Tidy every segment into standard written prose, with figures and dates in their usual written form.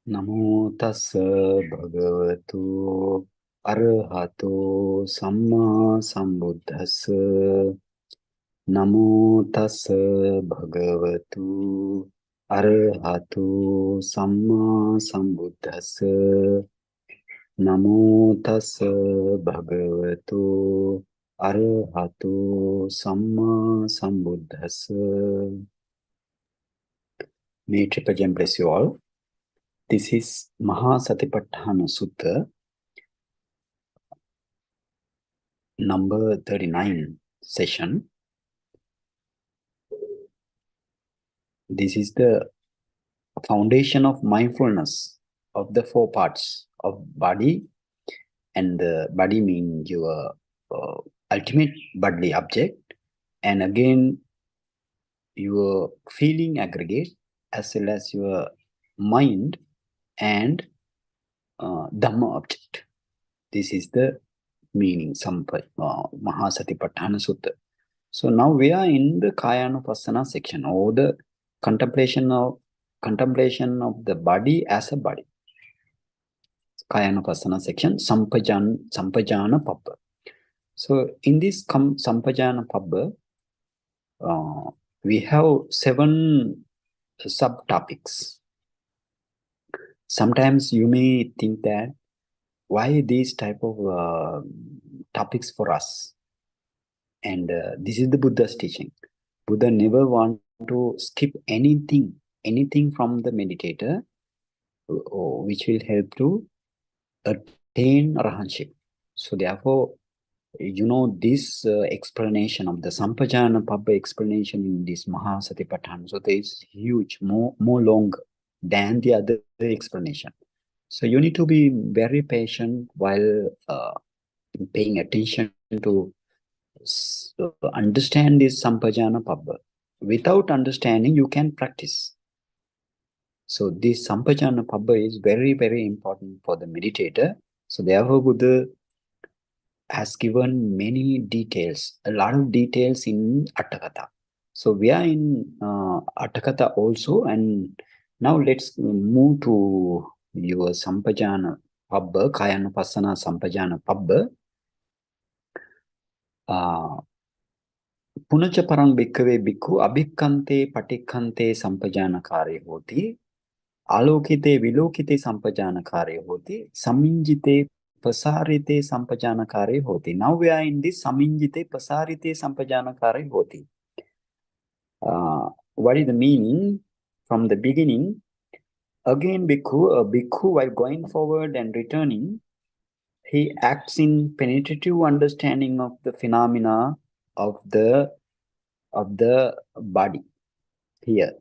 Namo tassa bhagavato arahato samma sambuddhassa. Namo tassa bhagavato arahato samma sambuddhassa. Namo tassa bhagavato arahato samma sambuddhassa. May Tripajan bless you all. This is Mahasatipatthana Sutta, number 39 session. This is the foundation of mindfulness of the four parts of body, and the body means your ultimate bodily object, and again your feeling aggregate, as well as your mind and Dhamma object. This is the meaning, Mahasatipatthana Sutta. So now we are in the Kayanupassana section, or the contemplation of the body as a body. Kayanupassana section, Sampajanna Pabba. So in this Sampajanna Pabba, we have 7 subtopics. Sometimes you may think that why these type of topics for us? And this is the Buddha's teaching. Buddha never want to skip anything from the meditator, which will help to attain arahantship. So therefore, this explanation of the Sampajanna Pabba explanation in this Mahasatipatthana Sutta is huge, more longer than the other explanation. So you need to be very patient while paying attention to understand this Sampajanna Pabba. Without understanding, you can practice. So this Sampajanna Pabba is very, very important for the meditator. So therefore, Buddha has given many details, a lot of details in Atthakatha. So we are in Atthakatha also, and now let's move to your Sampajanna Pabba, Kayanupassana Sampajanna Pabba. Punacha parang bhikkhave bhikkhu abhikkante patikkante sampajanakare hoti. Alokite vilokite sampajanakare hoti. Saminjite pasarite sampajanakare hoti. Now we are in this saminjite pasarite sampajanakare hoti. What is the meaning? From the beginning, again a bhikkhu while going forward and returning, he acts in penetrative understanding of the phenomena of the body here,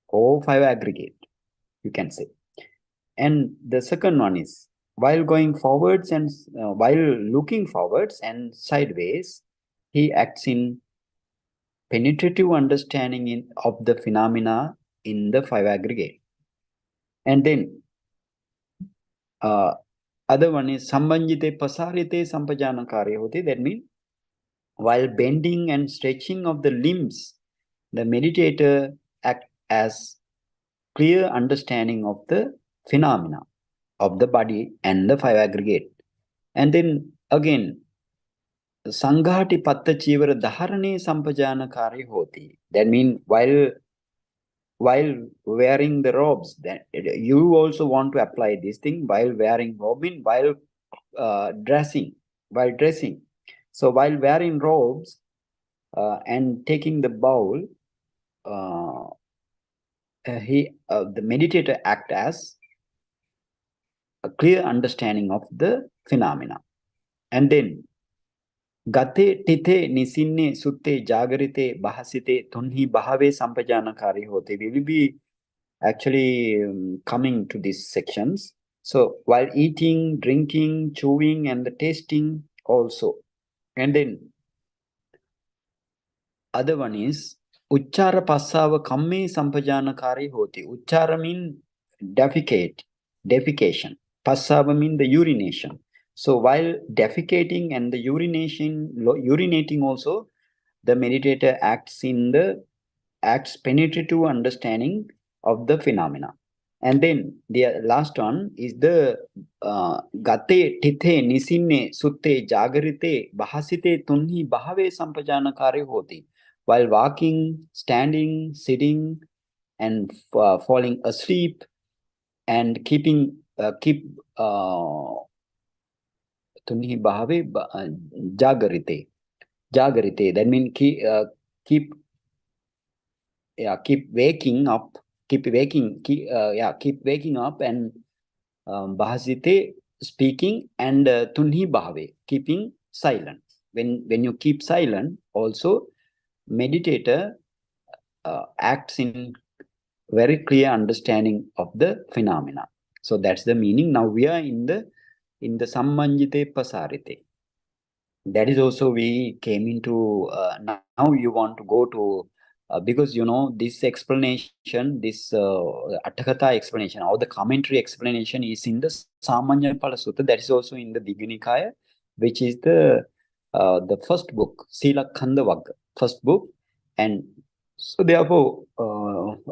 or 5 aggregate, you can say. And the second one is, while going forwards and while looking forwards and sideways, he acts in penetrative understanding of the phenomena in the 5 aggregate. And then other one is sambanjite pasarite sampajanakare hoti. That means while bending and stretching of the limbs, the meditator acts as clear understanding of the phenomena of the body and the 5 aggregate. And then again, Sanghati patta chivara dharane sampajanakare hoti. That means while wearing the robes, that you also want to apply this thing while wearing robe, while dressing. So while wearing robes and taking the bowl, the meditator act as a clear understanding of the phenomena. And then Gate tite nisinne sutte jagarite bahasite tunhi bahave sampajanakari hote. We will be actually coming to these sections. So while eating, drinking, chewing, and the tasting also. And then other one is Uchchara passava kamme sampajanakari hoti. Uchchara means defecation. Passava means the urination. So while defecating and the urinating also, the meditator acts penetrative understanding of the phenomena. And then the last one is the gate tithe nisinne sutte jagarite bahasite tunhi bahave sampajanakare hoti. While walking, standing, sitting, and falling asleep, and keep tunhi bahave jagarite. Jagarite. That means keep keep waking up, keep waking up, and bahasite, speaking, and tunhi bahave, keeping silent. When you keep silent, also meditator acts in very clear understanding of the phenomena. So that's the meaning. Now we are in the sammanjite pasarite. That is also we came into now you want to go to because this explanation, this Atthakatha explanation, or the commentary explanation is in the Sampajanna Sutta. That is also in the Digha Nikaya, which is the first book, Sila Khanda Vagga, first book. And so therefore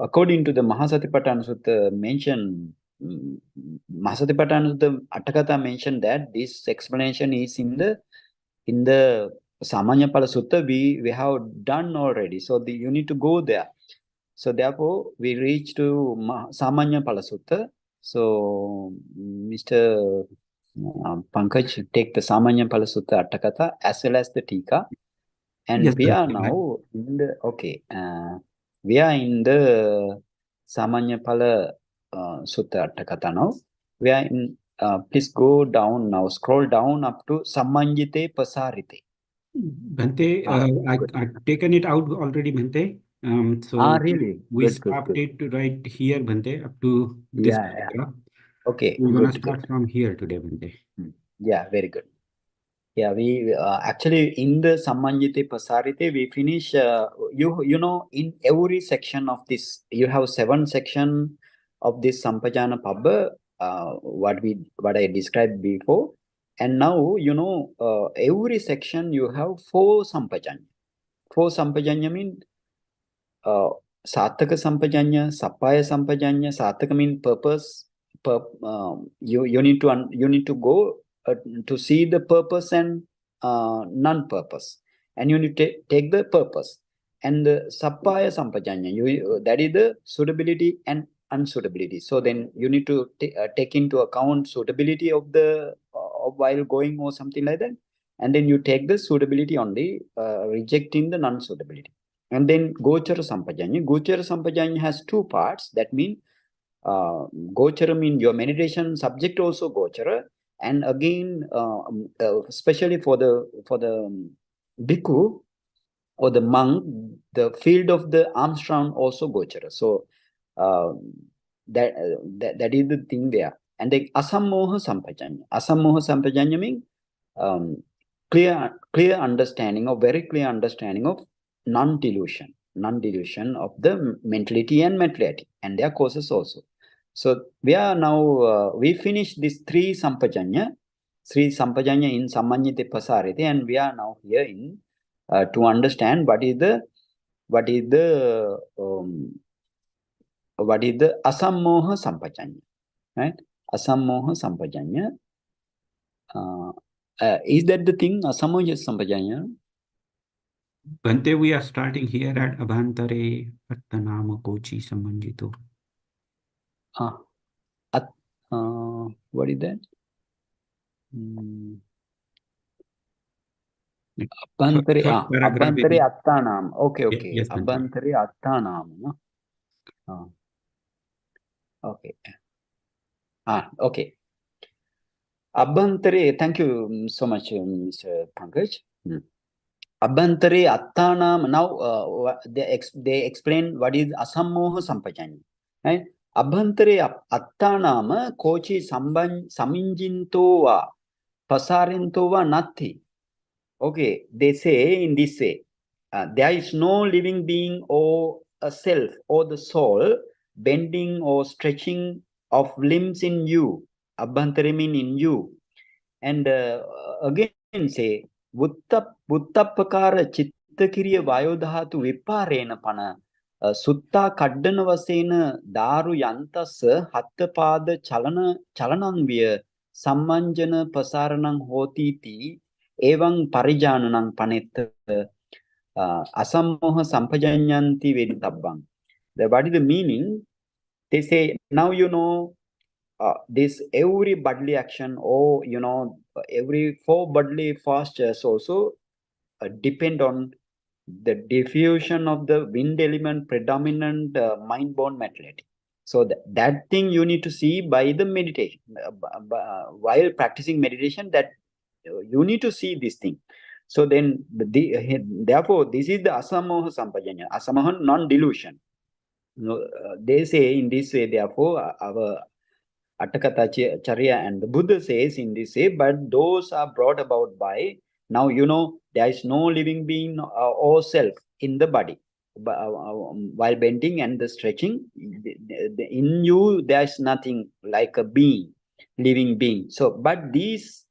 according to the Mahasatipatthana Sutta mentioned, Mahasatipatthana Sutta Atthakatha mentioned that this explanation is in the Sampajanna Sutta we have done already. So you need to go there. So therefore we reach to Sampajanna Sutta. So Mr. Pankaj take the Sampajanna Sutta Atthakatha as well as the Tikka. And Yes, we are Bhante, now in the we are in the Sampajanna Sutta Atthakatha now. We are in please go down now, scroll down up to Sammanjite Pasarite. Bhante, Good. I've taken it out already, Bhante. Really? We Good, good, stopped good. it right here, Bhante, up to this Yeah, yeah. paragraph. Okay, We're gonna good, good. start from here today, Bhante. Yeah, very good. Yeah, we actually in the Sammanjite Pasarite we finish. In every section of this, you have 7 section of this Sampajanna Pabba. What I described before, and now every section you have 4 Sampajanya. 4 Sampajanya mean Sattaka Sampajanya, Sappaya Sampajanya. Sattaka mean purpose. You need to go to see the purpose and non-purpose, and you need to take the purpose. And the Sappaya Sampajanya, that is the suitability and unsuitability. So then you need to take into account suitability of the while going or something like that, and then you take the suitability only, rejecting the non-suitability. And then Gochara Sampajanya. Gochara Sampajanya has 2 parts. That means Gochara means your meditation subject also Gochara. And again, especially for the bhikkhu or the monk, the field of the Armstrong also Gochara. So uh, that is the thing there. And the Asammoha Sampajanya. Asammoha Sampajanya means um, clear understanding, or very clear understanding of non-delusion of the mentality and materiality and their causes also. So we are now we finished these 3 Sampajanya in Sammanjite Pasarite, and we are now here in to understand what is the Asammoha Sampajanya, right? Asammoha Sampajanya. Is that the thing? Asammoha Sampajanya. Bhante, we are starting here at Abhantare Attanama Kochi Sammanjito. What is that? Abhantare, Third paragraph Abhantare in, Attanam. Okay. yes, Bhante. Abhantare Attanam. Okay. Okay. Abhantare, thank you so much, Mr. Pankaj. Abhantare Attanam. Now they explain what is Asammoha Sampajanya. Right? Abhantare Attanam Kochi Saminjinto va Pasarinto va Natti. Okay, they say in this way, there is no living being or a self or the soul bending or stretching of limbs in you, abhantare mean in you. And again say, Buddhappakara chittakiriya vayodhatu viparena pana Sutta kaddana vasena daru yantasa hattapada chalanang via sammanjana pasaranang hoti ti evang parijananang panetta asammoha sampajanyanti veditabbang. What is the meaning? They say, now you know this every bodily action, or every 4 bodily postures also depend on the diffusion of the wind element predominant mind-born materiality. So that thing you need to see by the meditation. While practicing meditation, that you need to see this thing. So then, therefore, this is the asamoha sampajanya, asamoha non-delusion. They say in this way, therefore, our Atthakatha Charya and the Buddha says in this way, but those are brought about by, now there is no living being or self in the body. While bending and the stretching, in you there is nothing like a being, living being. So, but these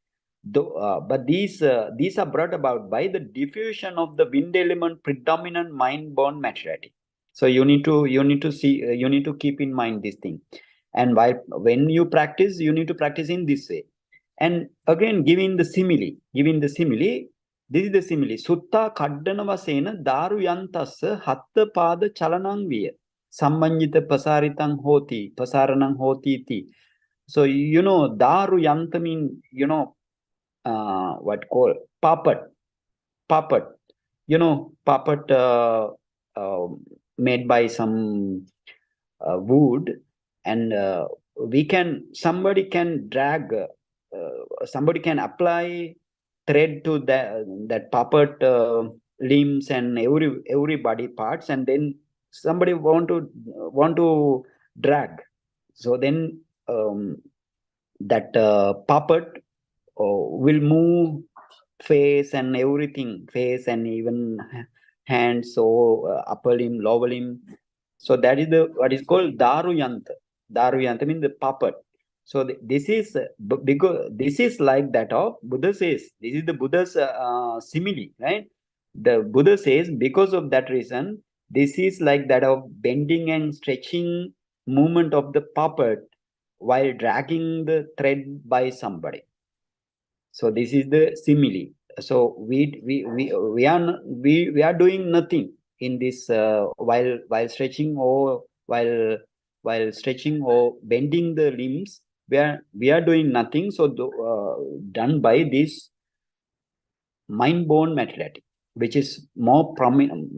are brought about by the diffusion of the wind element predominant mind-born materiality. So you need to see, you need to keep in mind this thing. And when you practice, you need to practice in this way. And again, giving the simile, this is the simile. Sutta kaddana vasena daru yantassa hatta pada chalanang viya sammanjita pasaranang hoti ti. So daru yanta mean what called puppet, puppet made by some wood, and somebody can drag, somebody can apply thread to that puppet limbs and every body parts, and then somebody want to drag. So then that puppet will move face and everything, face and even hands, so upper limb, lower limb. So that is what is called daruyanta. Daruyanta means the puppet. So this is because this is like that of Buddha says. This is the Buddha's simile, right? The Buddha says because of that reason, this is like that of bending and stretching movement of the puppet while dragging the thread by somebody. So this is the simile. So we are doing nothing in this while stretching or while stretching or bending the limbs. We are doing nothing. So done by this mind-born materiality, which is more prominent,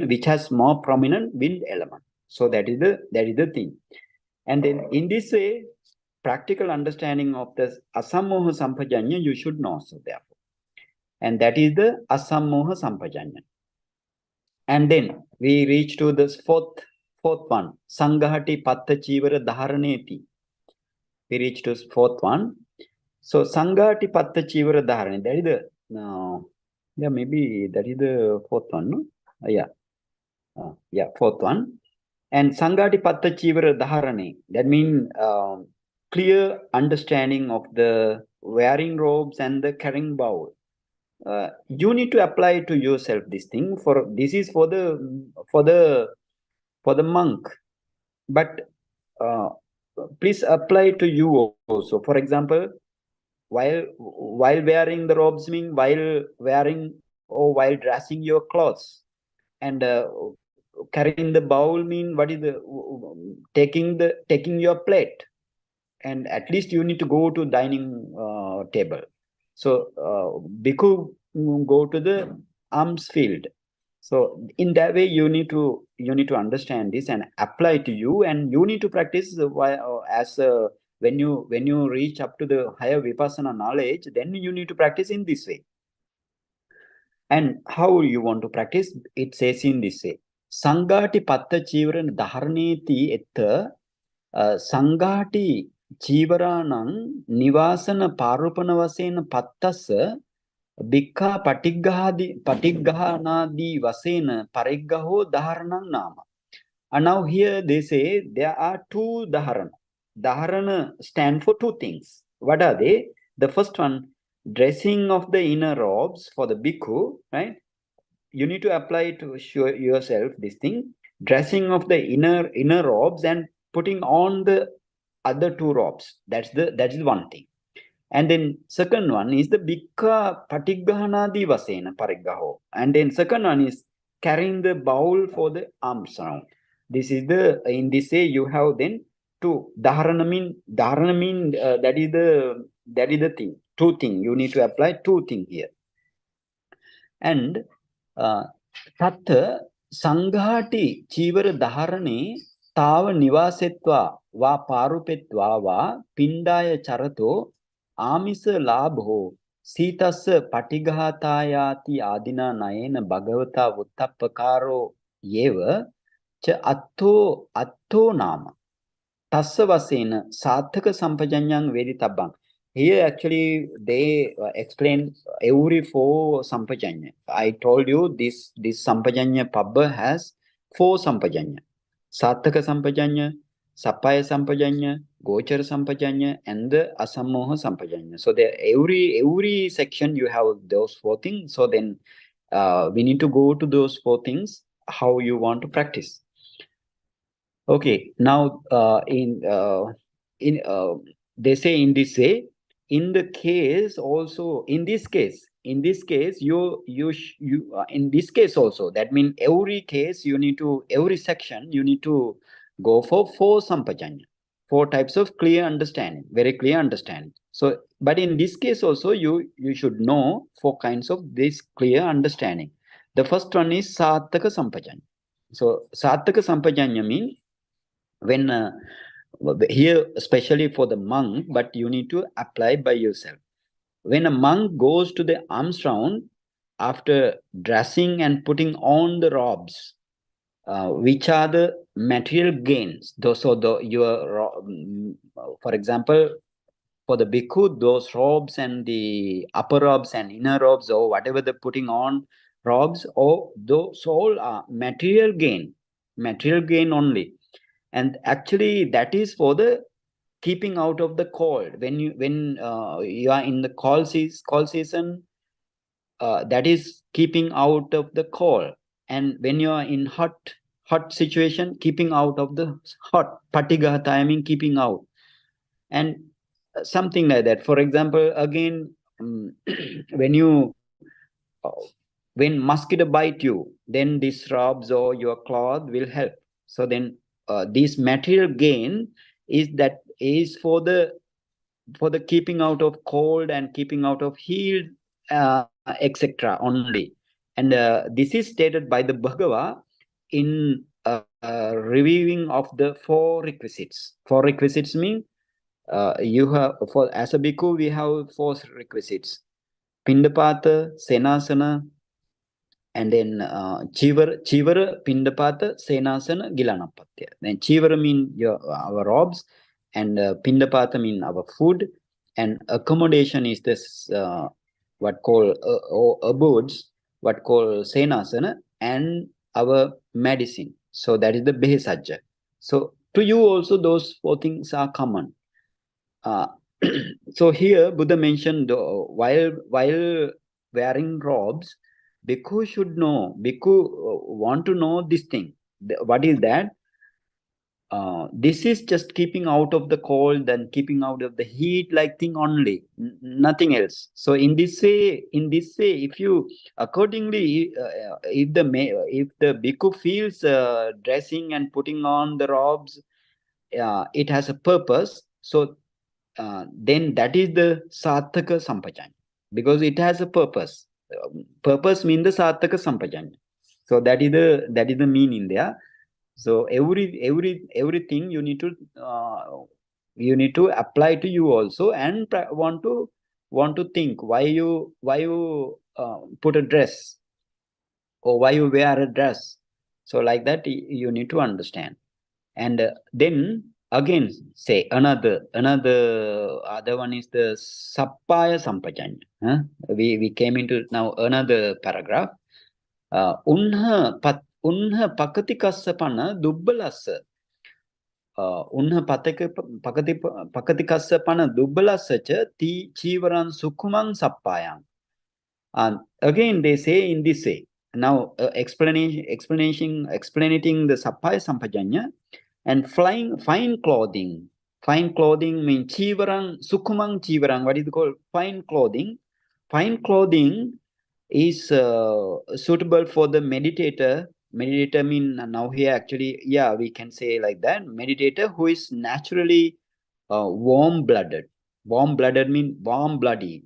which has more prominent wind element. So that is the thing. And then in this way, practical understanding of the asammoha sampajanya you should know. So therefore, and that is the asammoha sampajanya. And then we reach to this fourth one, sanghati patta chivara dharaneti. We reach to fourth one. So sanghati patta chivara dharane, that is the maybe that is the fourth one, no? Fourth one. And sanghati patta chivara dharane, that means clear understanding of the wearing robes and the carrying bowl. You need to apply to yourself this thing. This is for the monk, but please apply to you also. For example, while wearing the robes, mean while wearing or while dressing your clothes, and carrying the bowl mean what is the taking your plate, and at least you need to go to dining table. So bhikkhu go to the alms field. So in that way you need to understand this and apply to you, and you need to practice as when you reach up to the higher vipassana knowledge, then you need to practice in this way. And how you want to practice? It says in this way, sanghati patta chivaran dharaneti etta sanghati chivaranang nivasana parupana vasena pattasa bhikkha patiggahanadi vasena pariggaho dharanang nama. And now here they say there are two dharana. Dharana stand for two things. What are they? The first one, dressing of the inner robes for the bhikkhu, right? You need to apply to show yourself this thing. dressing of the inner robes and putting on the other two robes. That is one thing. And then second one is the bhikkha patiggahanadi vasena pariggaho. And then second one is carrying the bowl for the alms round. This is the, in this way you have then two. Dharana mean that is the thing. Two thing. You need to apply two thing here. And Tattha Sanghati Chivara Dharane Tava Nivasetva Va Parupetva Va Pindaya Charato Amisa Labho Sitas Patighatayati Adina Nayena Bhagavata Uttapakaro Yeva Cha Atto Nama Tassa Vasena Sathaka Sampajanyang Veditabang. Here actually they explain every four Sampajanya. I told you this Sampajanna Pabba has four Sampajanya. Sathaka Sampajanya, Sapaya Sampajanya, Gochara Sampajanya, and the Asammoha Sampajanya. So there every section you have those four things. So then we need to go to those four things, how you want to practice. Okay, now they say in this way, in the case also, in this case, in this case also, that means every case you need to, every section you need to go for four sampajanya, four types of clear understanding, very clear understanding. So, but in this case also, you should know four kinds of this clear understanding. The first one is Sattaka Sampajanya. So, Sattaka Sampajanya means when here especially for the monk, but you need to apply by yourself. When a monk goes to the alms round after dressing and putting on the robes, which are the material gains, for example, for the bhikkhu, those robes and the upper robes and inner robes or whatever they're putting on robes, or those all are material gain only. And actually that is for the keeping out of the cold. When you are in the cold season, that is keeping out of the cold. And when you are in hot situation, keeping out of the hot, patigata, I mean keeping out. And something like that. For example, again, when mosquito bite you, then these robes or your cloth will help. So then this material gain is for the keeping out of cold and keeping out of heat, etc. only. And this is stated by the Bhagava in reviewing of the four requisites. Four requisites mean you have, for as a bhikkhu we have four requisites: Pindapata, Senasana, and then Chivara, Pindapata, Senasana, Gilanapatya. Then Chivara mean our robes, and Pindapata mean our food, and accommodation is this what called abodes, what called Senasana, and our medicine. So that is the Behesajja. So to you also those four things are common. So here Buddha mentioned while wearing robes, bhikkhu should know, want to know this thing. What is that? This is just keeping out of the cold and keeping out of the heat like thing only, nothing else. So in this way, if you accordingly, if the bhikkhu feels dressing and putting on the robes, it has a purpose. So then that is the Sattaka Sampajanya, because it has a purpose. Purpose means the Sattaka Sampajanya. So that is the meaning there. So everything you need to apply to you also, and want to think why you put a dress, or why you wear a dress. So like that you need to understand. And then again say another other one is the Sappaya Sampajanya. We came into now another paragraph. Unha pakatikassa pana dubbalassa. Unha pakatikassa pana dubbalassa cha ti chivaran sukkumang sappayang. And again they say in this way, Now explaining the Sappaya Sampajanya. And fine clothing. Fine clothing means chivarang, sukumang chivarang. What is it called? Fine clothing. Fine clothing is suitable for the meditator. Meditator mean now here actually, yeah, we can say like that. Meditator who is naturally warm-blooded. Warm-blooded mean warm-blooded.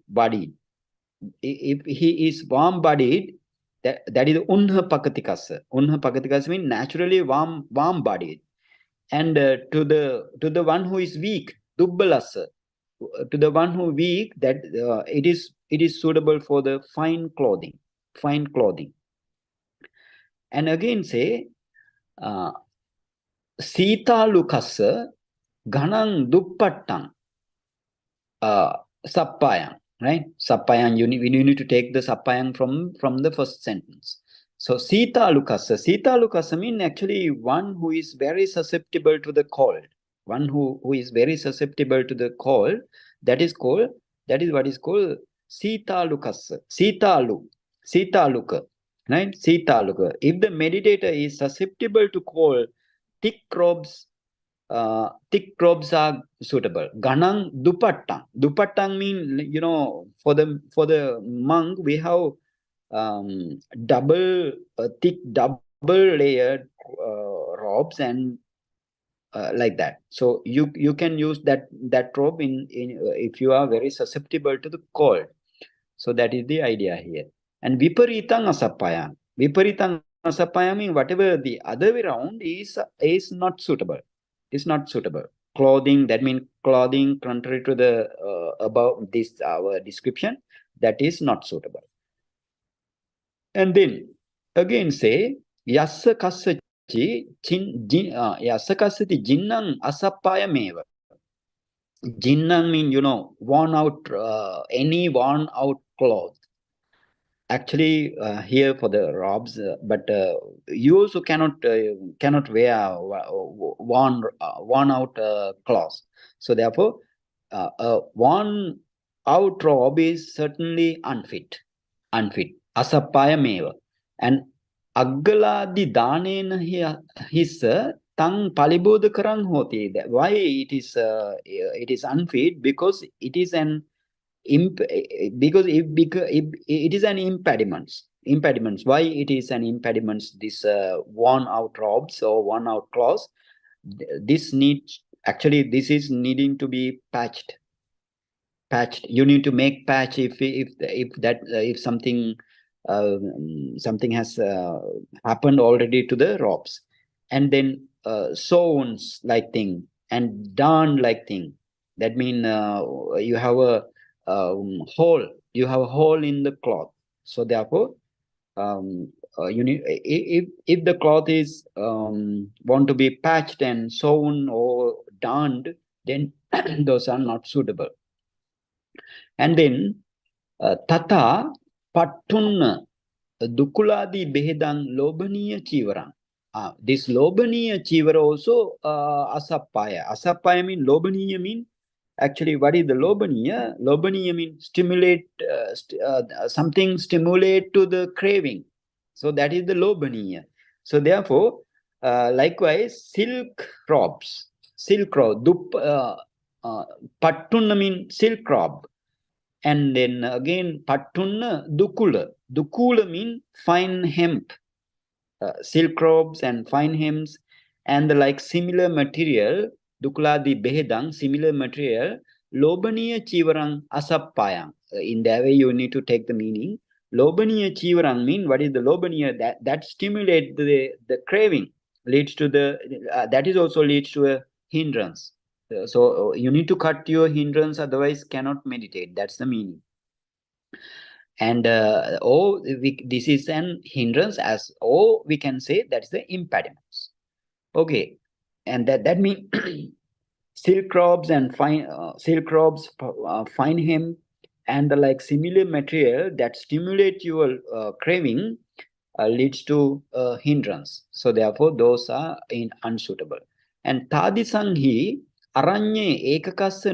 If he is warm-bodied, that is unha pakatikasa. Unha pakatikasa means naturally warm-bodied. And to the one who is weak, dubbalasa, to the one who weak, that it is suitable for the fine clothing. And again say sita lukasa ganang duppattam sappayang, right? Sappayang, you need to take the sappayang from the first sentence. So sita lukasa mean actually one who is very susceptible to the cold. One who is very susceptible to the cold, that is what is called sita lukasa. Sita luka, right? Sita luka. If the meditator is susceptible to cold, thick robes are suitable. Ganang dupattang. Dupattang mean, for the monk we have thick double layered robes and like that. So you can use that robe in if you are very susceptible to the cold. So that is the idea here. And viparitang asappayang. Viparitang asappayang mean whatever the other way around is not suitable. Is not suitable. Clothing, that means clothing contrary to the above this our description, that is not suitable. And then again say yassa kassachi yassa kassati jinnang asappayameva. Jinnang mean worn out, any worn out cloth. Actually here for the robes, but you also cannot wear worn out clothes. So therefore a worn out robe is certainly unfit. Asappayameva. And aggaladi danena his tang palibodha karang hoti. Why it is unfit? Because it is an because it is an impediment. Why it is an impediment? This worn out robes or worn out clothes, this is needing to be patched. You need to make patch if something has happened already to the robes, and then sewn like thing and done like thing. That means you have a hole. You have a hole in the cloth. So therefore, you need, if the cloth is want to be patched and sewn or darned, then those are not suitable. And then tata pattunna dukuladi behedang lobaniya chivarang. This lobaniya chivara also asappaya. Asappaya mean lobaniya mean. Actually, what is the lobaniya? Lobaniya means stimulate, something stimulate to the craving. So that is the lobaniya. So therefore, likewise, silk robes. Pattunna means silk robe. And then again, pattunna dukula. Dukula means fine hemp. Silk robes and fine hems and the like similar material. Dukuladi behedang, similar material. Lobaniya chivarang asappayang. In that way, you need to take the meaning. Lobaniya chivarang mean what is the lobaniya? That stimulates the craving, leads to the that is also leads to a hindrance. So you need to cut your hindrance, otherwise cannot meditate. That's the meaning. And this is an hindrance, we can say that's the impediments. Okay, and that means silk robes and fine hemp and the like similar material that stimulate your craving leads to hindrance. So therefore, those are unsuitable. And tadisanghi aranye ekakassa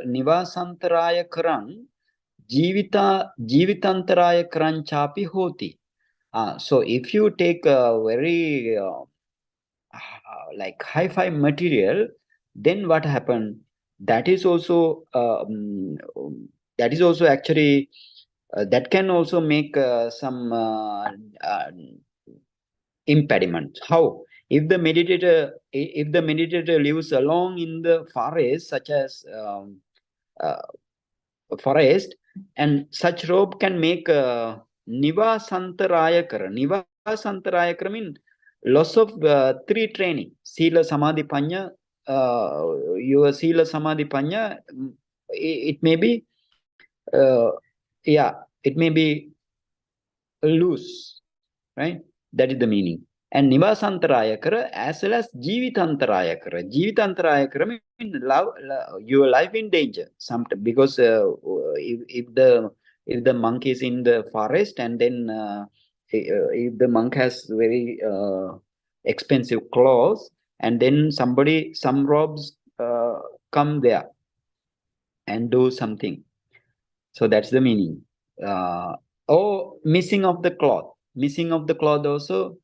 nivasantaraya karang jivitantaraya karanchapi hoti. So if you take a very like hi-fi material, then what happened? That is also actually that can also make some uh, impediment. How? If the meditator lives along in the forest, such as uh, forest, and such robe can make nivasantarayakara. Nivasantarayakara means loss of three training: sila, samadhi, panya. Your sila, samadhi, panya. It may be, yeah, it may be loose, right? That is the meaning. And nivasantarayakara as well as jivitantarayakara. Jivitantarayakara means your life in danger. Because if the monk is in the forest, and then if the monk has very expensive clothes, and then some robs come there and do something. So that's the meaning. Missing of the cloth. Missing of the cloth also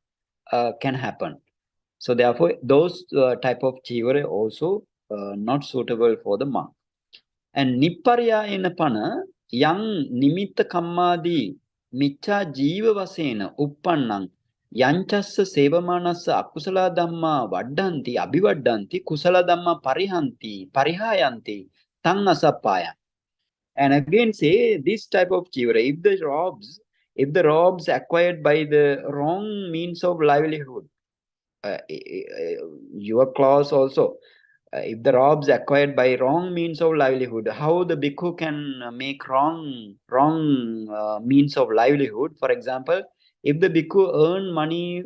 can happen. So therefore, those type of jivara also not suitable for the monk. And nipparya in pana yang nimitta kammadi micha jiva vasena uppannang yanchassa sevamanassa akusala dhamma vaddanti abhivaddanti kusala dhamma parihayanti tang asappaya. And again say this type of jivara, if the robes acquired by the wrong means of livelihood, your clause also, if the robes acquired by wrong means of livelihood, how the bhikkhu can make wrong means of livelihood? For example, if the bhikkhu earn money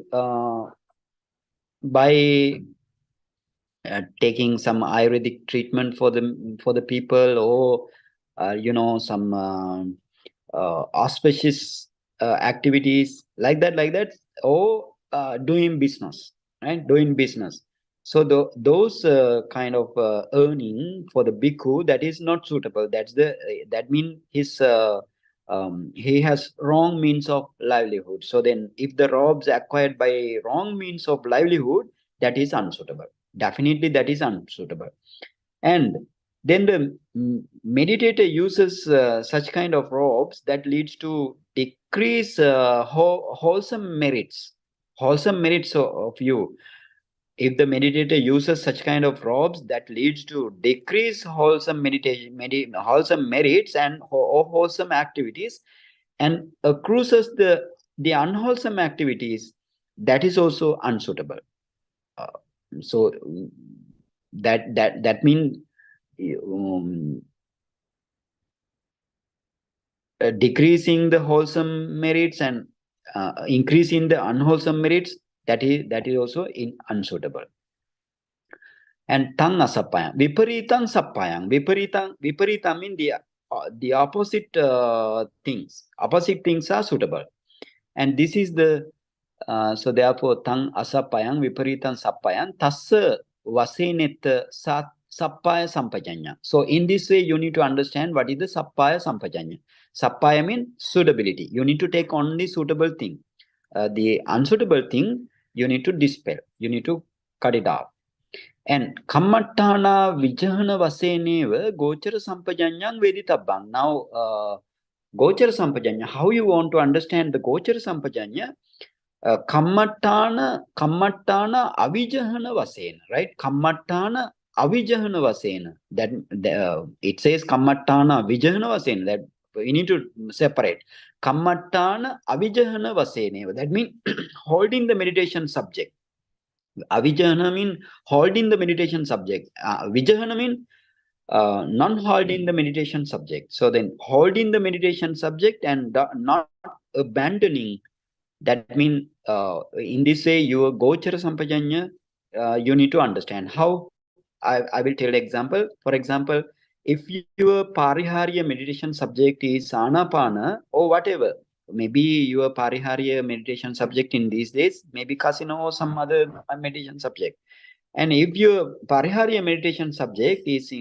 by taking some Ayurvedic treatment for the people, or some auspicious activities like that, or doing business, right? Doing business. So those kind of earning for the bhikkhu, that is not suitable. That means he has wrong means of livelihood. So then if the robes acquired by wrong means of livelihood, that is unsuitable. Definitely that is unsuitable. And then the meditator uses such kind of robes that leads to decrease wholesome merits of you. If the meditator uses such kind of robes, that leads to decrease wholesome wholesome merits and wholesome activities, and accrues the unwholesome activities, that is also unsuitable. uh, so that means um, decreasing the wholesome merits and increasing the unwholesome merits, that is also unsuitable. And tang asapayang, viparitang sapayang. Viparita means the opposite things. Opposite things are suitable, and this is the so therefore tang asapayang viparitang sapayang tassa vasenet sappaya sampajanya. So in this way, you need to understand what is the sappaya sampajanya. Sappaya means suitability. You need to take only suitable thing. The unsuitable thing you need to dispel. You need to cut it off. And kammattana vijahana vaseneva gochara sampajanyang veditabang. Now, gochara sampajanya, how you want to understand the gochara sampajanya? Kammattana avijahana vasena, right? Kammattana avijahana vasena. That it says kammattana avijahana vasena. That we need to separate. Kammattana avijahana vasena. That means holding the meditation subject. Avijahana means holding the meditation subject. Vijahana means non-holding the meditation subject. So then holding the meditation subject and not abandoning. That means in this way, your gochara sampajanya, you need to understand how. I will tell example. For example, if your pariharya meditation subject is anapana or whatever, maybe your pariharya meditation subject in these days, maybe casino or some other meditation subject. And if your pariharya meditation subject is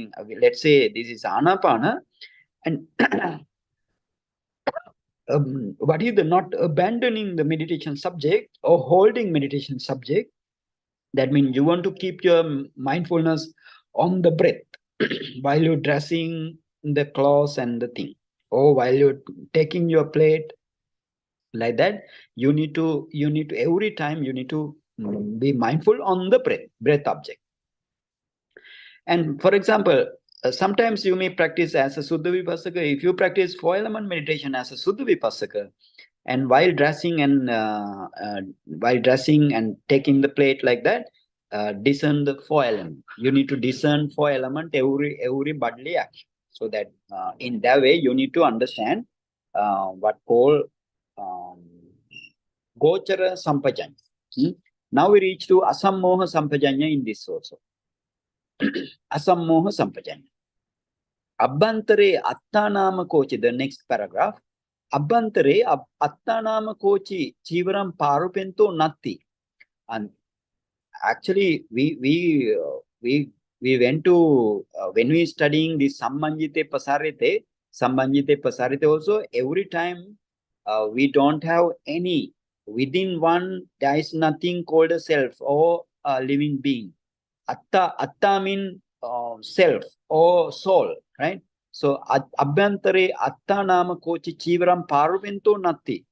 let's say this is anapana, and what is the not abandoning the meditation subject or holding meditation subject. That means you want to keep your mindfulness on the breath while you're dressing the clothes and the thing, or while you're taking your plate, like that. You need to every time you need to be mindful on the breath object. And for example, sometimes you may practice as a Suddha Vipassaka. If you practice 4 element meditation as a Suddha Vipassaka, and while dressing and taking the plate like that, discern the 4 element. You need to discern 4 element every bodily action. So that in that way you need to understand what called um, Gochara Sampajanya. Now we reach to Asammoha Sampajanya in this also. Asammoha Sampajanya. Abhantare Attanama Kochi, the next paragraph. Abhantare Attanama Kochi Chivaram Parupento Natti. And actually, we went to when we studying this Sambanjite Pasarite also, every time we don't have any within one. There is nothing called a self or a living being. Atta mean self or soul, right? So abhyantare atta nama kochi chivaram parupento natti.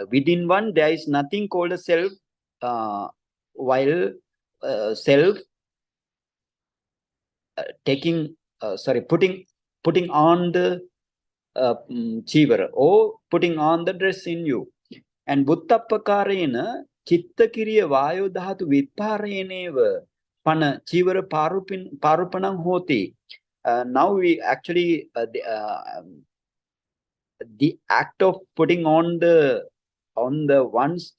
Within one there is nothing called a self, while self putting on the chivara or putting on the dress in you. And buddhapakarena chittakiriya vayu dhatu vipareneva pana chivara parupanam hoti. Now we actually the act of putting on the one's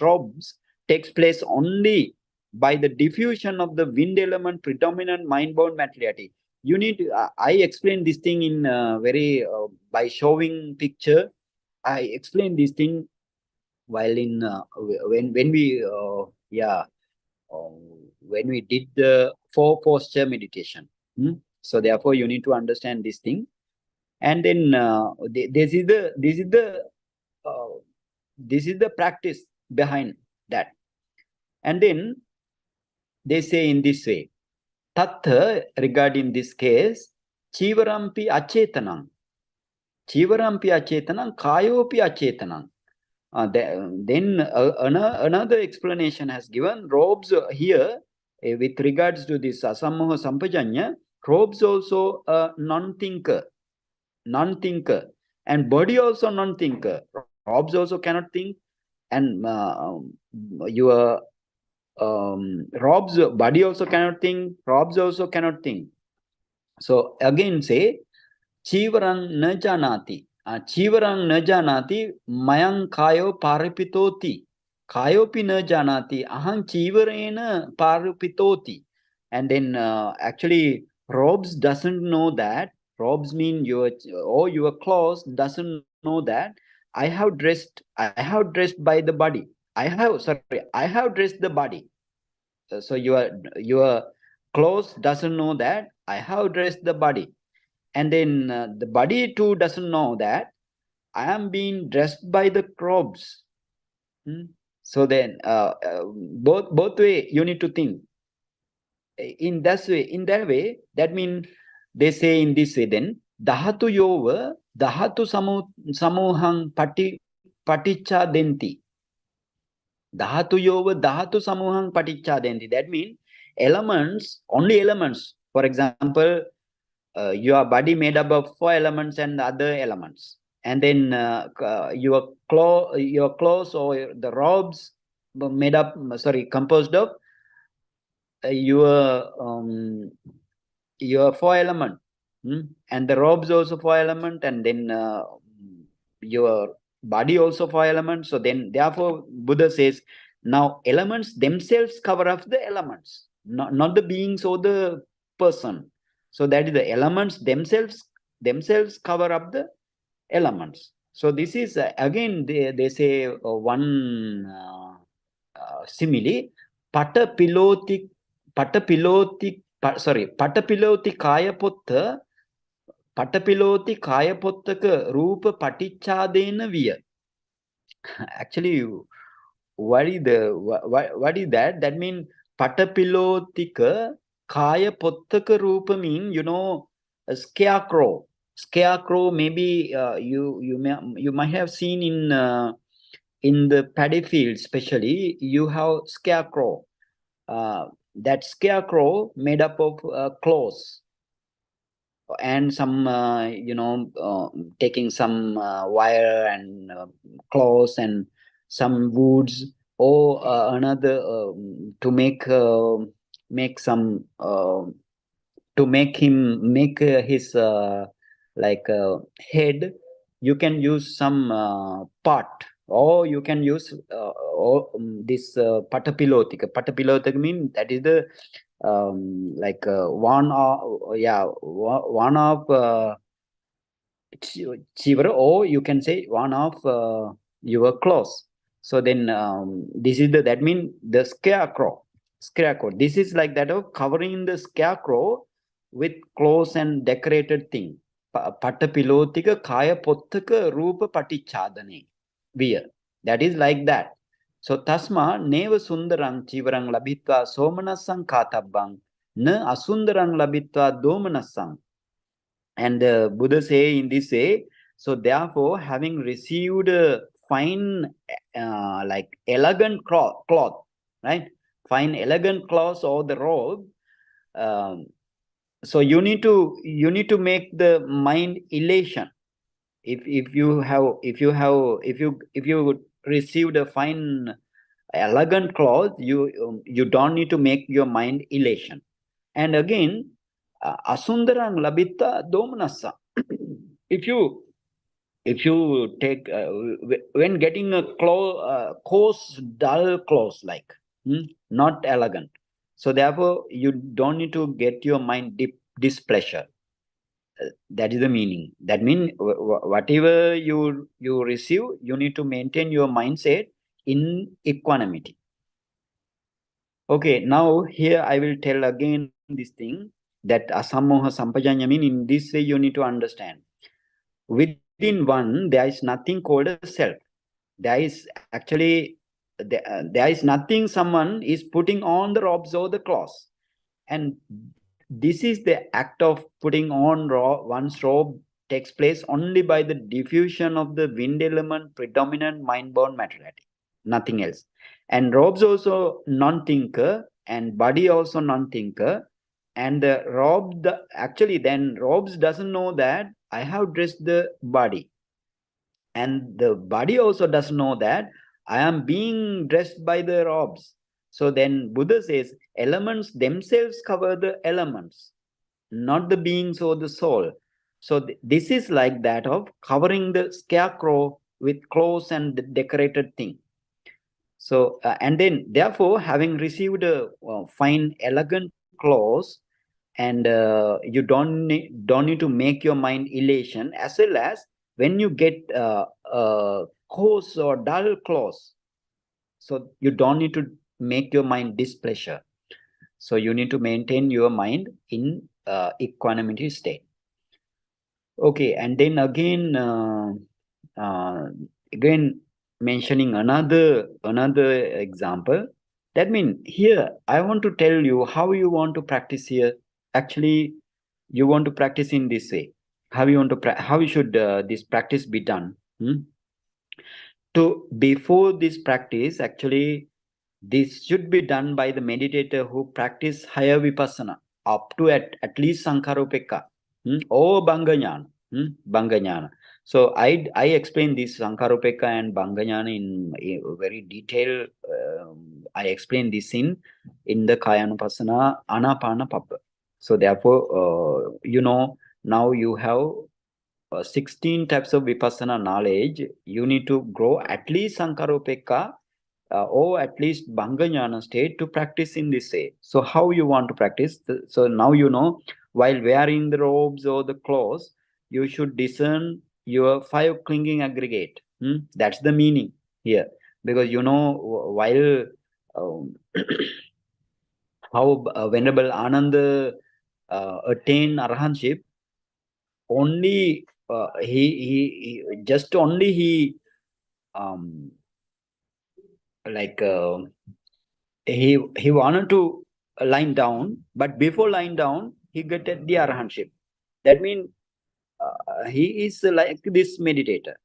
robes takes place only by the diffusion of the wind element predominant mind-bound materiality. You need to, I explain this thing in very by showing picture. I explain this thing while in when we when we did the 4 posture meditation. So therefore you need to understand this thing. And then this is the practice behind that. And then they say in this way, Tattha, regarding this case, Chivarampi Achetanam, Kayopi Achetanam. Then another explanation has given robes here with regards to this Asammoha Sampajanya. Robes also non-thinker, and body also non-thinker. Robes also cannot think, and your robes body also cannot think. Robes also cannot think. So again say, Chivarang na janati. Chivarang na janati mayang kayo paripitoti. Kayopi na janati ahang chivarena paripitoti. And then actually robes doesn't know that. Robes mean your clothes doesn't know that I have dressed by the body. I have dressed the body. So your clothes doesn't know that I have dressed the body. And then the body too doesn't know that I am being dressed by the robes. So then both way you need to think. In that way, that means they say in this way, then Dhatu Yova, Dhatu Samuhang Paticca Denti. Dhatu Yova, Dhatu Samuhang Paticca Denti. That means only elements. For example, your body made up of 4 elements and other elements. And then your clothes or the robes composed of your 4 element, and the robes also 4 element, and then your body also 4 elements. So then therefore Buddha says, now elements themselves cover up the elements, not the beings or the person. So that is the elements themselves cover up the elements. So this is again they say one simile, Patapiloti kaya putta Patapiloti kaya pottaka rupa patichadena viya. Actually, what is what is that? That means patapilotika kaya pottaka rupa mean, a scarecrow. Scarecrow, maybe you might have seen in the paddy field, especially you have scarecrow. That scarecrow made up of clothes and some taking some wire and cloth and some woods or another to make some to make his like head. You can use some part, or you can use this patapilotika mean that is the like one of one of chivar, or you can say one of your clothes. So then this is that means the scarecrow. This is like that of covering the scarecrow with clothes and decorated thing. Patapilotika kaya pottaka rupa patichadane wear. That is like that. So tasma neva sundarang chivarang labhitva somanasang katabbang na asundarang labhitva domanasang. And the Buddha say in this way, so therefore, having received a fine, like elegant cloth, right? Fine elegant cloth or the robe. So you need to make the mind elation. If you received a fine elegant cloth, you don't need to make your mind elation. And again, asundarang labita domanasa. if you take when getting a coarse, dull clothes, like not elegant, so therefore you don't need to get your mind displeasure. That is the meaning. That means whatever you receive, you need to maintain your mindset in equanimity. Okay, now here I will tell again this thing, that asammoha sampajanya mean, in this way you need to understand. Within one, there is nothing called a self. There is actually, there is nothing someone is putting on the robes or the clothes. And this is the act of putting on one's robe takes place only by the diffusion of the wind element predominant mind-born materiality, nothing else. And robes also non-thinker, and body also non-thinker. And the robe, actually then robes doesn't know that I have dressed the body. And the body also doesn't know that I am being dressed by the robes. So then Buddha says elements themselves cover the elements, not the beings or the soul. So this is like that of covering the scarecrow with clothes and the decorated thing. So and then therefore, having received a fine elegant clothes, and you don't need to make your mind elation, as well as when you get coarse or dull clothes, so you don't need to make your mind displeasure. So you need to maintain your mind in equanimity state. Okay, and then again mentioning another example. That means here I want to tell you how you want to practice here. Actually, you want to practice in this way. How you want to how should this practice be done? To before this practice, actually, this should be done by the meditator who practice higher vipassana up to at least Sankarupeka or Banganyana. So I explain this Sankarupeka and Banganyana in very detail. I explain this in the Kayanupassana Anapana Pabba. So therefore, now you have 16 types of vipassana knowledge. You need to grow at least Sankarupeka or at least Banganyana state to practice in this way. So how you want to practice? So now while wearing the robes or the clothes, you should discern your 5 clinging aggregate. That's the meaning here. Because while how Venerable Ananda attained arahantship, only he just only he like he wanted to lie down, but before lying down, he got the arahantship. That means he is like this meditator.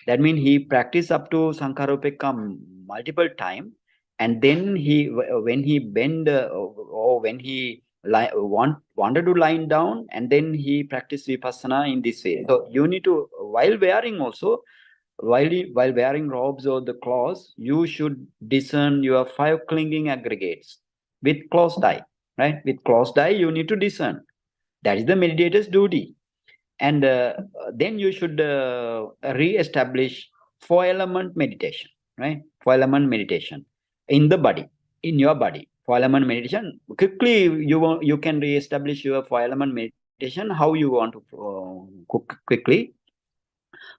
That means he practiced up to Sankarupeka multiple time, and then when he bend or when he wanted to lie down, and then he practiced vipassana in this way. So you need to, while wearing also, while wearing robes or the clothes, you should discern your 5 clinging aggregates with closed eye, right? With closed eye, you need to discern. That is the meditator's duty. And then you should re-establish 4-element meditation, right? 4-element meditation in the body, in your body. 4-element meditation, quickly you can re-establish your 4-element meditation. How you want to quickly?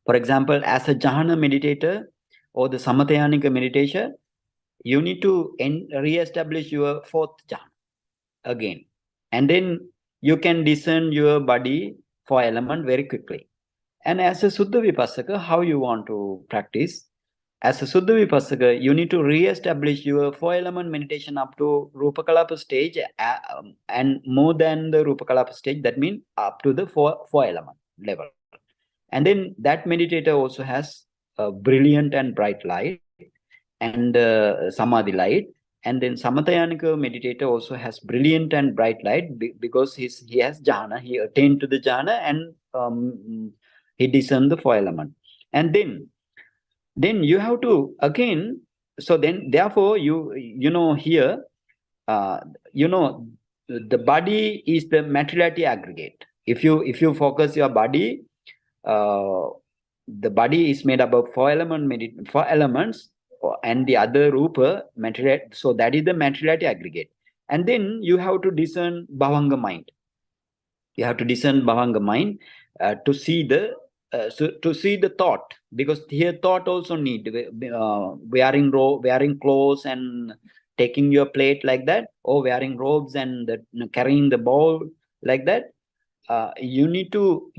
For example, as a jhana meditator or the samathayanika meditation, you need to re-establish your 4th jhana again. And then you can discern your body 4-element very quickly. And as a Suddha Vipassaka, how you want to practice? As a Suddha Vipassaka, you need to re-establish your 4-element meditation up to Rupakalapa stage and more than the Rupakalapa stage. That means up to the 4-element level. And then that meditator also has a brilliant and bright light and samadhi light. And then Samathayanika meditator also has brilliant and bright light because he has jhana, he attained to the jhana, and he discerned the 4-element. And then you have to again, so then therefore you know here, the body is the materiality aggregate. If you focus your body, the body is made up of 4 elements, and the other rupa material. So that is the materiality aggregate. And then you have to discern bhavanga mind. You have to discern bhavanga mind to see the to see the thought, because here thought also need wearing clothes and taking your plate like that, or wearing robes and carrying the bowl like that. You need to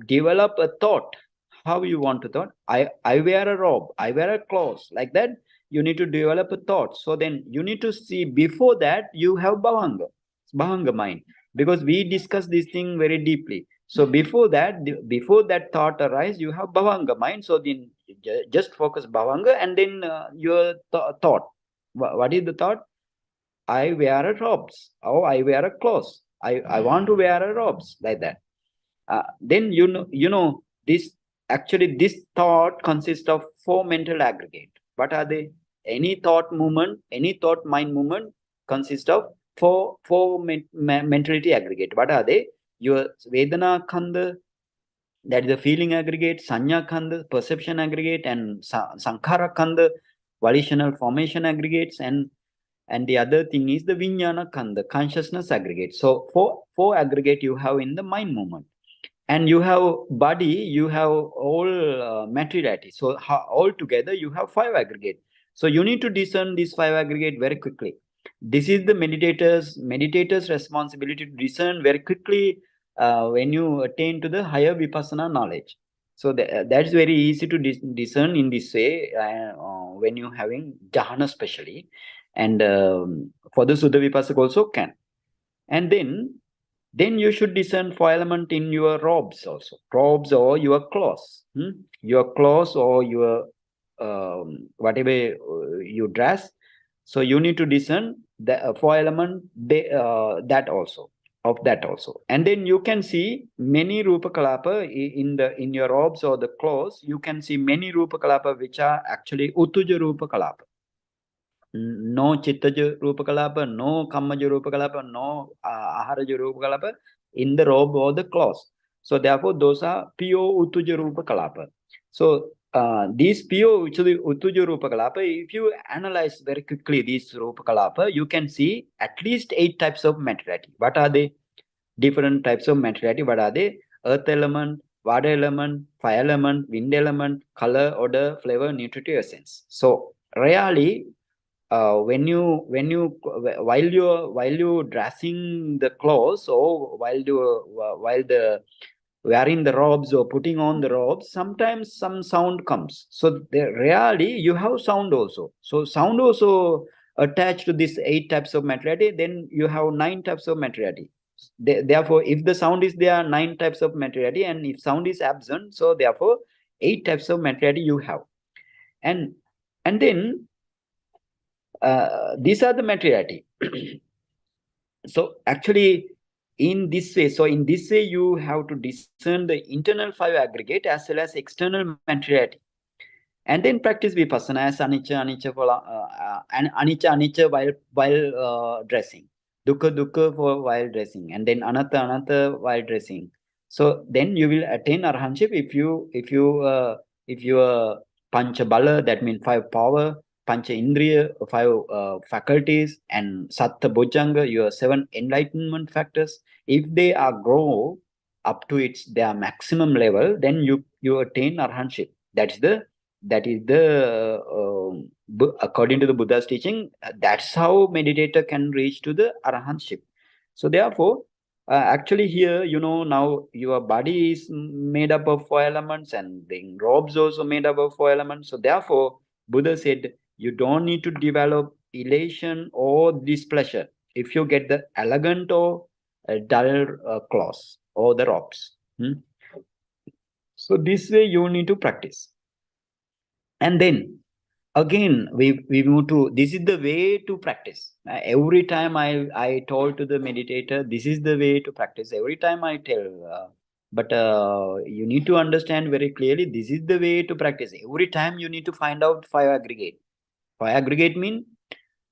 develop a thought. How you want to thought? I wear a robe, I wear a clothes like that. You need to develop a thought. So then you need to see, before that you have bhavanga mind, because we discuss this thing very deeply. So before that thought arise, you have bhavanga mind. So then just focus bhavanga, and then your thought. What is the thought? I wear a robes, or I wear a clothes. I want to wear a robes like that. Then you know this, actually this thought consists of 4 mental aggregate. What are they? Any thought movement, any thought mind movement consists of four mentality aggregate. What are they? Your Vedana Khanda, that is the feeling aggregate, Sanya Khanda, perception aggregate, and Sankhara Khanda, volitional formation aggregates, and the other thing is the Vijnana Khanda, consciousness aggregate. So four aggregate you have in the mind movement. And you have body, you have all materiality. So all together you have 5 aggregate. So you need to discern these 5 aggregate very quickly. This is the meditator's responsibility to discern very quickly when you attain to the higher vipassana knowledge. So that's very easy to discern in this way when you're having jhana especially. And for the Suddha Vipassaka also can. And then you should discern 4-element in your robes also. Robes or your clothes. Your clothes or your whatever you dress. So you need to discern the 4-element that also. Of that also. And then you can see many Rupa Kalapa in your robes or the clothes. You can see many Rupa Kalapa which are actually Uttuja Rupa Kalapa. No Chittaja Rupa Kalapa, no Kammaja Rupa Kalapa, no Aharaja Rupa Kalapa in the robe or the clothes. So therefore, those are pure Uttuja Rupa Kalapa. So these pure Uttuja Rupa Kalapa, if you analyze very quickly these Rupa Kalapa, you can see at least 8 types of materiality. What are they? Different types of materiality. What are they? Earth element, water element, fire element, wind element, color, odor, flavor, nutritive essence. So really, when you while you dressing the clothes, or while the wearing the robes or putting on the robes, sometimes some sound comes. So there rarely you have sound also. So sound also attached to this 8 types of materiality. Then you have 9 types of materiality. Therefore, if the sound is there, 9 types of materiality, and if sound is absent, so therefore 8 types of materiality you have. And then these are the materiality. So actually, in this way, you have to discern the internal 5 aggregate as well as external materiality, and then practice vipassana as anicca while dressing, dukkha for while dressing, and then anatta while dressing. So then you will attain arhanship if you pancha bala, that means 5 power, pancha indriya, 5 faculties, and satta bojjhanga, your 7 enlightenment factors. If they are grow up to their maximum level, then you attain arhanship. That is the according to the Buddha's teaching, that's how meditator can reach to the arahantship. So therefore, actually here, now your body is made up of 4 elements, and the robes also made up of 4 elements. So therefore, Buddha said you don't need to develop elation or displeasure if you get the elegant or dull clothes or the robes. So this way you need to practice. And then again we move to, this is the way to practice. Every time I told to the meditator, this is the way to practice. Every time I tell, but you need to understand very clearly, this is the way to practice. Every time you need to find out 5 aggregate. 5 aggregate mean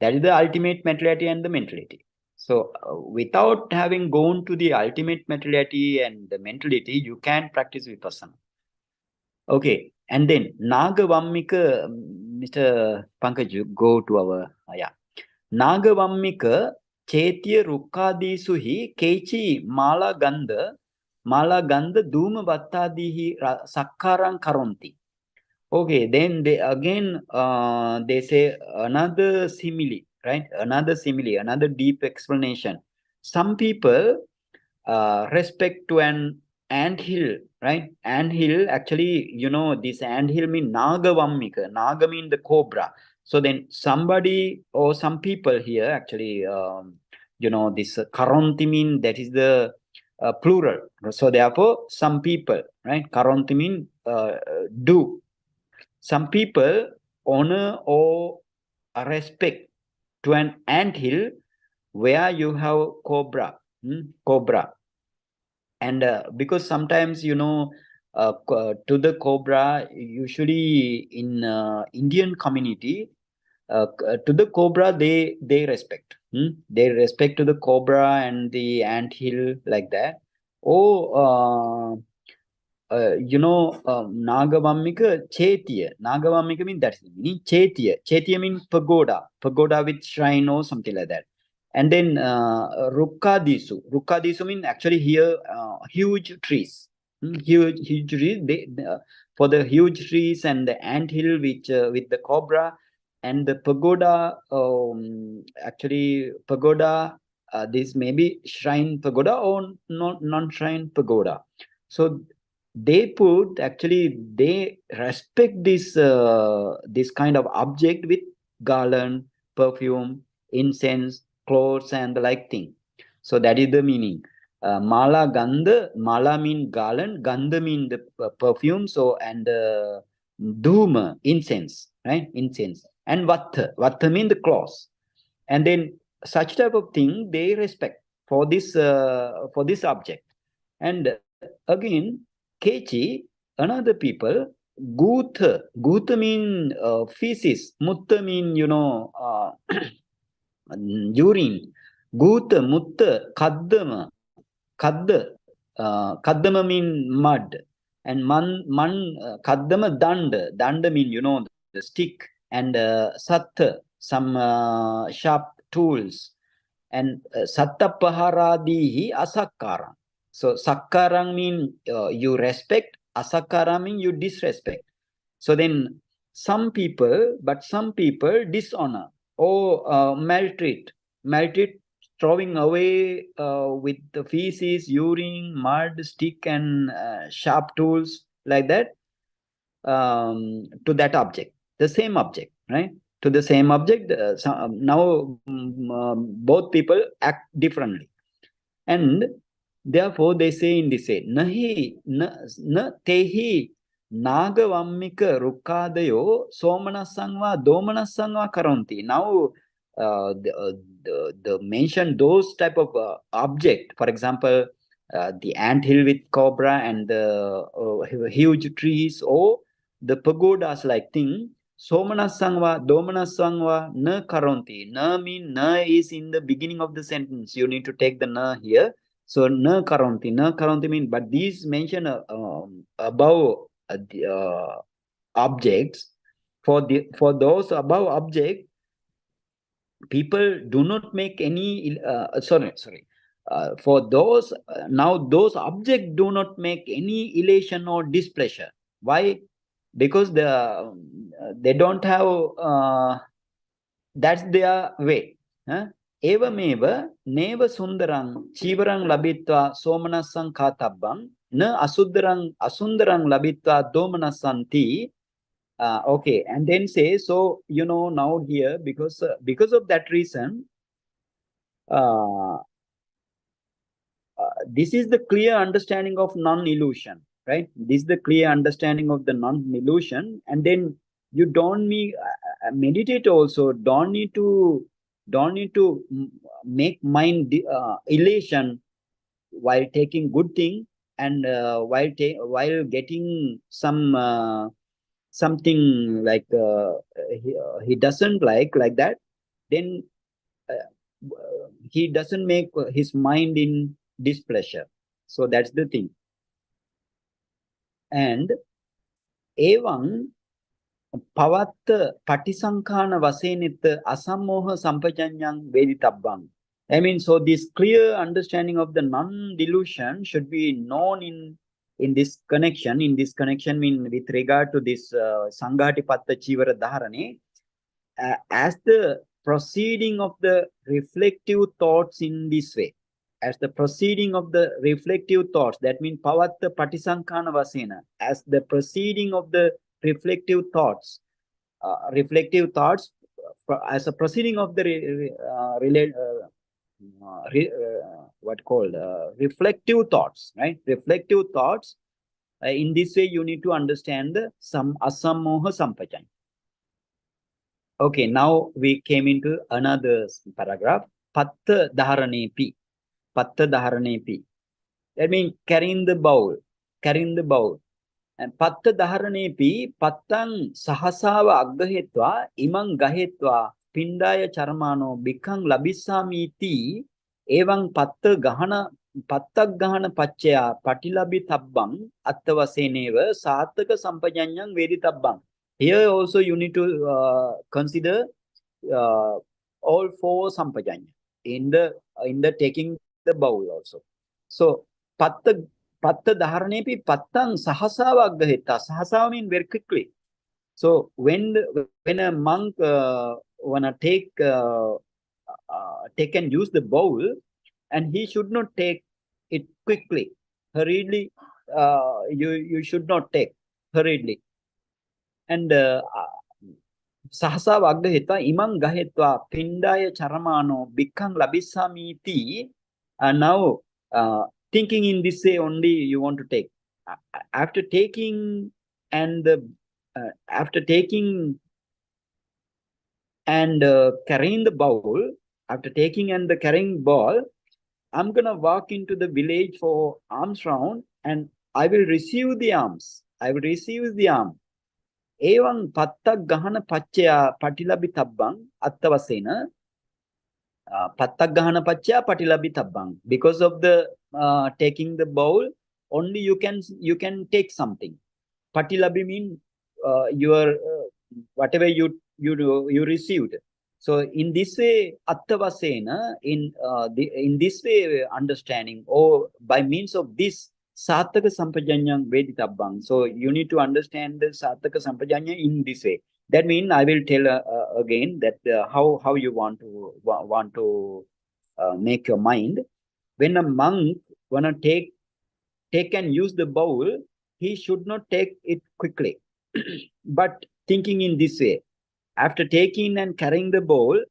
that is the ultimate materiality and the mentality. So without having gone to the ultimate materiality and the mentality, you can practice vipassana. Okay, and then Nagavammika, Mr. Pankaj, go to our, yeah. Nagavammika Chetya Rukkadisu hi Kechi Mala Gandha Duma Battadihi Sakkarang Karonti. Okay, then they say another simile, right? Another simile, another deep explanation. Some people respect to an ant hill, right? Ant hill, actually, this ant hill mean Nagavammika. Naga mean the cobra. So then somebody or some people here actually, this Karonti mean that is the plural. So therefore, some people, right? Karonti mean do. Some people honor or respect to an ant hill where you have cobra. And because sometimes to the cobra, usually in Indian community, to the cobra they respect. They respect to the cobra and the ant hill, like that. Oh, Nagavammika Chetya. Nagavammika means that's the meaning. Chetya. Chetya means pagoda. Pagoda with shrine or something like that. And then Rukkadisu. Rukkadisu means actually here huge trees. Huge trees. For the huge trees and the ant hill with the cobra and the pagoda. Actually, pagoda. This may be shrine pagoda or non-shrine pagoda. So they respect this kind of object with garland, perfume, incense, clothes, and the like thing. So that is the meaning. Mala gandha, mala mean garland, gandha mean the perfume. So and dhuma, incense, right? Incense. And vattha mean the cloth. And then such type of thing they respect for this object. And again, Kechi, another people, Gutha mean feces, Mutta mean, urine. Gutha, Mutta, Kaddama mean mud. And Kaddama Danda mean, the stick. And Satta, some sharp tools. And Sattapaharadihi Asakkarang. So Sakkarang mean you respect, Asakkarang mean you disrespect. So then some people dishonor. Maltreat, throwing away with the feces, urine, mud, stick, and sharp tools like that to that object, the same object, right? To the same object. Now both people act differently, and therefore they say in this way, nahi na tehi nagavammika rukkadayo somanasangva domanasangva karanti. Now the mention those type of object, for example, the ant hill with cobra and the huge trees, or the pagodas like thing. Somanasangva, domanasangva, na karanti. Na mean na is in the beginning of the sentence. You need to take the na here. So na karanti. Na karanti mean, but these mention above the objects. For those above object, people do not make any. Sorry. For those now those objects do not make any elation or displeasure. Why? Because they don't have that's their way. Evameva neva sundarang chivarang labitva somanasang katabbang na asundarang labitva domanasanti. Okay, and then say, so now here, because of that reason, this is the clear understanding of non-illusion, right? This is the clear understanding of the non-illusion, and then you don't need meditate also. Don't need to make mind elation while taking good thing, and while getting some something like he doesn't like that, then he doesn't make his mind in displeasure. So that's the thing. And evam pavatta patisankhana vasenit asammoha sampajanyang veditabbang. I mean, so this clear understanding of the non-delusion should be known in this connection. In this connection, mean with regard to this Sanghatipatta Chivara Dharane, as the proceeding of the reflective thoughts in this way. As the proceeding of the reflective thoughts, that means pavatta patisankhana vasena, as the proceeding of the reflective thoughts, as a proceeding of the reflective thoughts, right? Reflective thoughts. In this way, you need to understand the asammoha sampajanya. Okay, now we came into another paragraph. Patta dharanepi. Patta dharanepi. That means carrying the bowl. And patta dharanepi pattang sahasava aggahetva imang gahetva pindaya charmano bhikkang labissamiti evang patta gahana pacchaya patilabitabbang attavaseneva sattaka sampajanyang veditabbang. Here also you need to consider all four sampajanya in the taking the bowl also. So patta dharanepi pattang sahasava aggaheta. Sahasava means very quickly. So when a monk wanna take and use the bowl, and he should not take it quickly, hurriedly. You should not take hurriedly. And sahasa vaggahetva imam gahetva pindaya charamano bhikkang labissamiti. And now thinking in this way only you want to take. After taking and carrying the bowl, after taking and the carrying ball, I'm gonna walk into the village for alms round, and I will receive the alms. Evam patta gahana pacchaya patilabitabbang attavasena. Patta gahana pacchaya patilabitabbang. Because of the taking the bowl, only you can take something. Patilabi mean your whatever you received. So in this way, attavasena, in this way understanding, or by means of this Sattaka Sampajanyang Veditabbang. So you need to understand the Sattaka Sampajanya in this way. That means I will tell again that how you want to make your mind. When a monk wanna take and use the bowl, he should not take it quickly, but thinking in this way: after taking and carrying the bowl,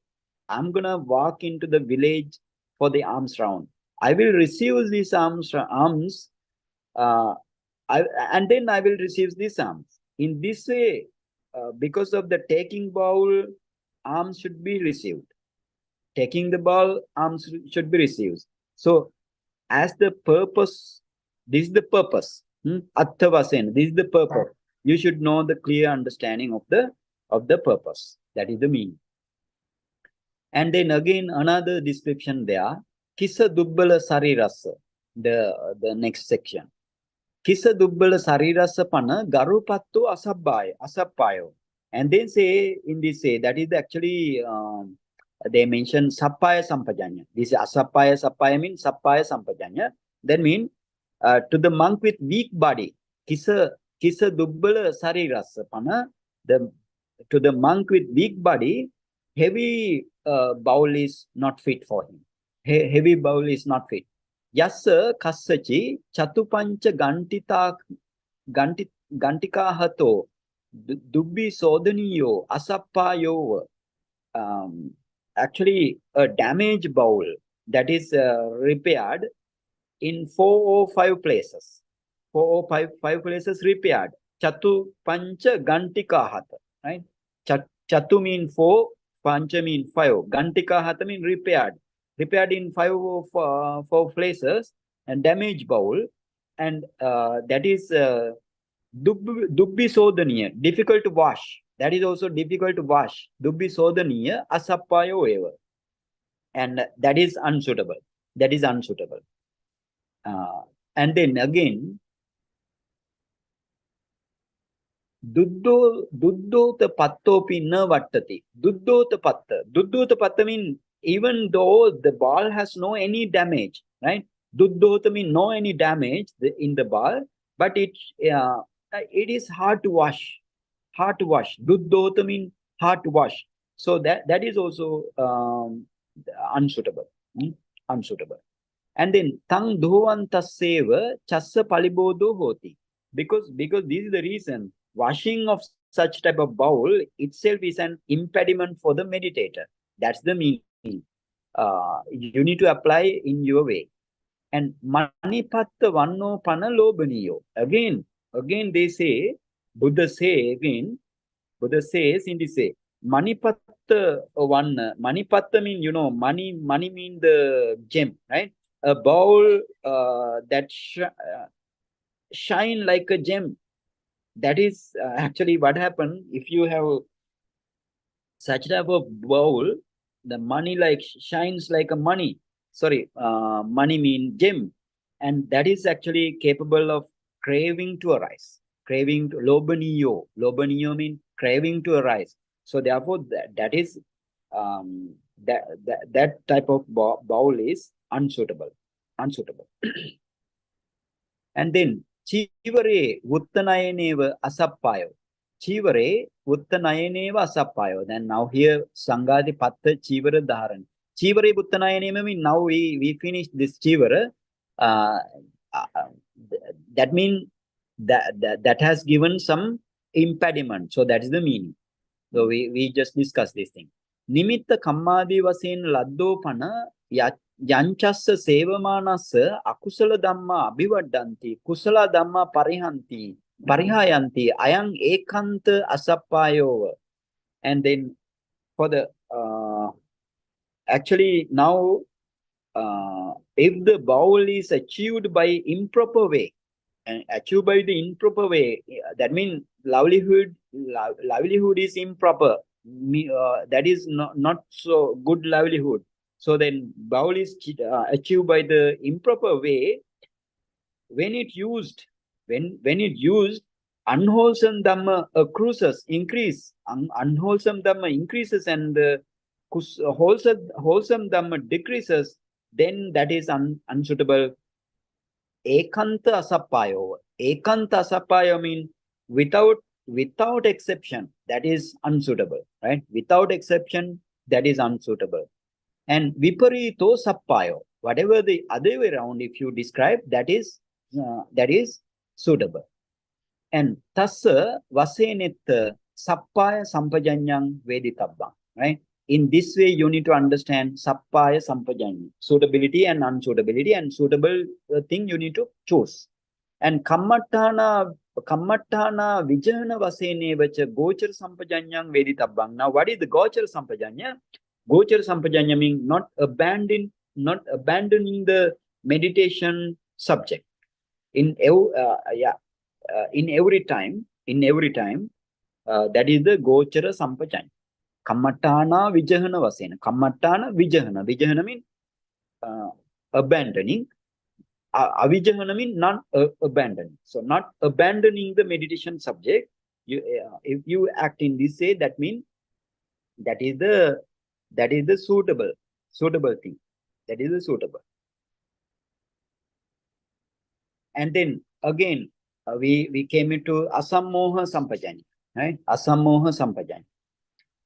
I'm gonna walk into the village for the alms round. I will receive these alms, uh, and then I will receive these alms. In this way, because of the taking bowl, alms should be received. Taking the bowl, alms should be received. So, as the purpose, this is the purpose. Atthavasen, this is the purpose. You should know the clear understanding of the purpose. That is the meaning. And then again another description there. Kisa dubbala sarirasa. The next section. Kisa dubbala sarirasa pana garupattu asappayo. And then say in this say that is actually they mention sappaya sampajanya. This sappaya means sappaya sampajanya. That means to the monk with weak body. Kisa dubbala sarirasa pana, the to the monk with weak body, heavy bowl is not fit for him. Heavy bowl is not fit. Yassa kassachi chatupancha gantika hato dubbi sodaniyo asappayo. Actually, a damaged bowl that is repaired in 4 or 5 places. 4 or 5 places repaired. Chatu pancha gantika hata. Right? Chatu mean 4, pancha mean 5. Gantika hata mean repaired. Repaired in 5 or 4 places and damaged bowl. And that is dubbi sodaniya, difficult to wash. That is also difficult to wash. Dubbi sodaniya asappayo eva. And that is unsuitable. That is unsuitable. And then again, duddota pattopi na vattati. Duddota patta. Duddota patta means even though the ball has no any damage, right? Duddota means no any damage in the ball, but it is hard to wash. Hard to wash. Duddota means hard to wash. So that is also unsuitable. Unsuitable. And then tang dhovantaseva chassa palibodo hoti. Because this is the reason washing of such type of bowl itself is an impediment for the meditator. That's the meaning. You need to apply in your way. And manipatta vanno pana lobaniyo. Again they say, Buddha says in this say, manipatta one. Manipatta mean, you know, money mean the gem, right? A bowl that shine like a gem. That is actually what happened if you have such type of bowl. The money like shines like a money. Sorry, money mean gem, and that is actually capable of craving to arise. Craving to lobaniyo. Lobaniyo mean craving to arise. So therefore, that is that type of bowl is unsuitable. Unsuitable. And then chivare uttanayaneva asappayo. Chivare uttanayaneva asappayo. Then now here Sangati Patta Chivara Dharan. Chivare uttanayaneva means now we finished this chivara. That means that has given some impediment. So that is the meaning. So we just discussed this thing. Nimitta kammadi vasen laddo pana yanchassa sevamanassa akusala dhamma abhivaddanti kusala dhamma parihayanti ayang ekanta asappayo. And then for the actually now if the bowl is achieved by improper way, and achieved by the improper way, that means livelihood is improper. That is not so good livelihood. So then bowl is achieved by the improper way. When it used, unwholesome dhamma increase. Unwholesome dhamma increases and wholesome dhamma decreases. Then that is unsuitable. Ekanta asappayo. Ekanta asappayo means without without exception, that is unsuitable, right? Without exception, that is unsuitable. And viparito sappayo, whatever the other way around, if you describe, that is suitable. And tassa vasenit sappaya sampajanyang veditabba, right? In this way, you need to understand sappaya sampajanya, suitability and unsuitability, and suitable thing you need to choose. And kammattana vijana vasene vacha gochar sampajanyang veditabang. Now, what is the gochar sampajanya? Gochar sampajanya means not abandoning the meditation subject. In every time, that is the gochara sampajanya. Kammatana vijahana vasena. Kammatana vijahana. Vijahana means abandoning. Avijahana means not abandoning. So not abandoning the meditation subject. If you act in this way, that means that is the suitable thing. That is the suitable. And then again, we came into asammoha sampajanya, right? Asammoha sampajanya.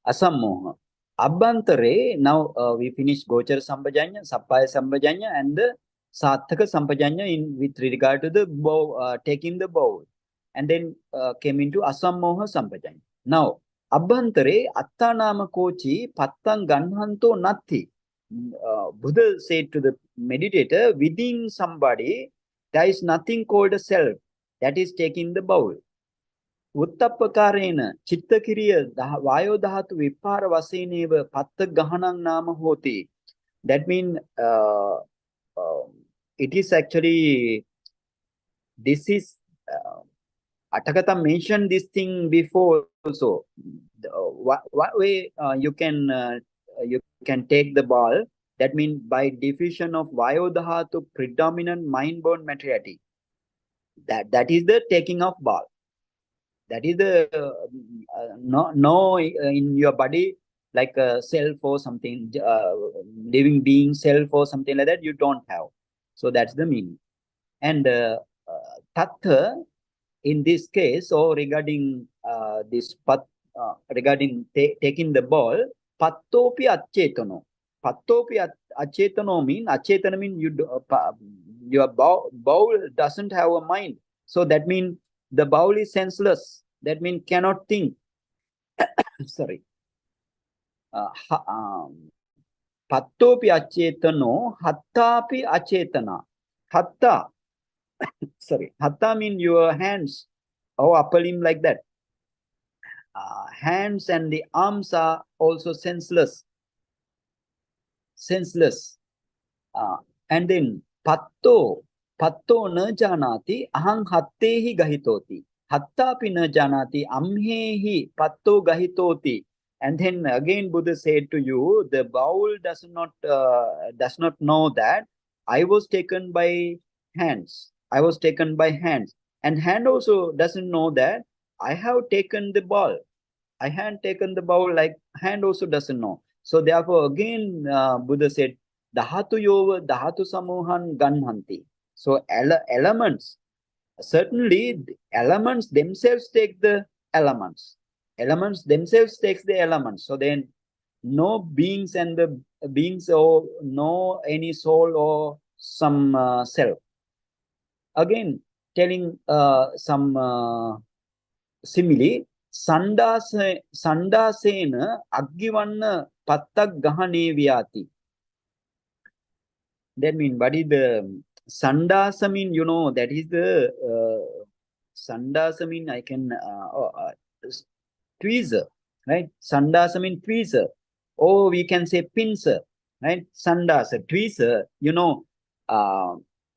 Asammoha. Abhantare, now we finished gochara sampajanya, sappaya sampajanya, and the Atthakatha sampajanya with regard to the bow, taking the bowl. And then came into asammoha sampajanya. Now, abhantare attanama kochi pattang ganhanto natti. Buddha said to the meditator, within somebody, there is nothing called a self that is taking the bowl. Uttappakarena chittakiriya vayo dhatu vipara vaseneva patta gahanang nama hoti. That means it is actually, this is Atthakatha mentioned this thing before also. What way you can take the ball? That means by diffusion of vayo dhatu, predominant mind-born materiality. That is the taking of ball. That is the no in your body, like a self or something, living being self or something like that, you don't have. So that's the meaning. And tattha, in this case, or regarding this regarding taking the ball, pattopi achetano. Pattopi achetano mean, achetana mean your bowl doesn't have a mind. So that means the bowl is senseless. That means cannot think. Sorry. Pattopi achetano, hattapi achetana. Hatta. Sorry. Hatta means your hands or upper limb, like that. Hands and the arms are also senseless. And then patto na janati ahang hattehi gahitoti. Hattapi na janati amhehi patto gahitoti. And then again Buddha said to you, the bowl does not know that I was taken by hands. I was taken by hands. And hand also doesn't know that I have taken the ball. I had taken the bowl, like hand also doesn't know. So therefore again Buddha said, Dhatu yova dhatu samohan ganhanti. So elements, certainly the elements themselves take the elements. Elements themselves takes the elements. So then no beings and the beings, or no any soul or some self. Again telling some simile, sandasena aggivanna pattak gahane vyati. That means, what is the sandasa mean? You know, that is the sandasa mean, I can tweezer, right? Sandasa mean tweezer, or we can say pincer, right? Sandasa, tweezer, you know,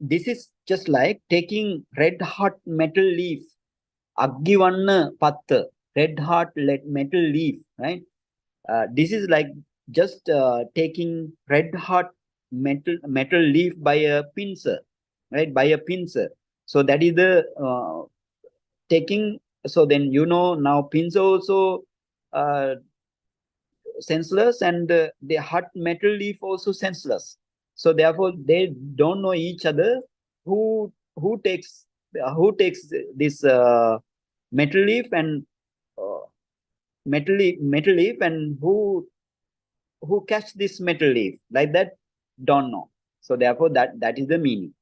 this is just like taking red hot metal leaf, aggivanna patta, red hot metal leaf, right? This is like just taking red hot metal leaf by a pincer, right? By a pincer. So that is the taking. So then, you know, now pincer also senseless, and the hot metal leaf also senseless. So therefore they don't know each other. Who takes this metal leaf, and metal leaf, and who catch this metal leaf, like that, don't know. So therefore that is the meaning.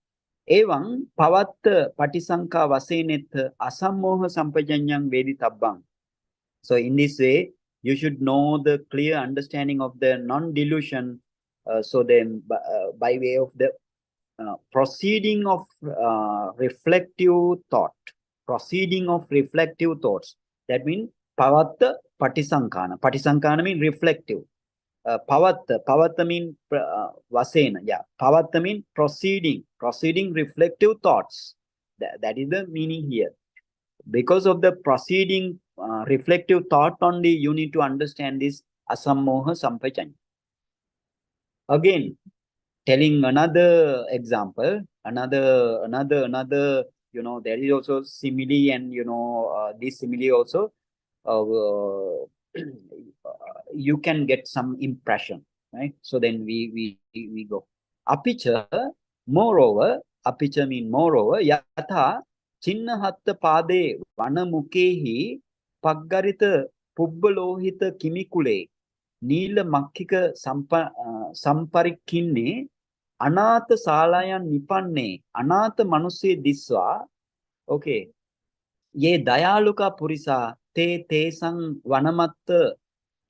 Evam pavatta patisanka vaseneth asammoha sampajanyang veditabbang. So in this way, you should know the clear understanding of the non-delusion. So then, by way of the proceeding of reflective thought, proceeding of reflective thoughts. That means pavatta patisankana. Patisankana means reflective. Pavatta mean vasena. Yeah, pavatta mean proceeding reflective thoughts. That is the meaning here. Because of the proceeding reflective thought only, you need to understand this asammoha sampajanya. Again, telling another example, another, there is also simile, and this simile also, you can get some impression, right? So then we go. Apicha, moreover, apicha mean moreover, yatha chinna hatta pade vanamukehi paggarita pubbalohita kimikule nila makkika samparikinne anatha salayan nipanne anatha manusse diswa. Okay. Ye dayaluka purisa te tesang vanamatta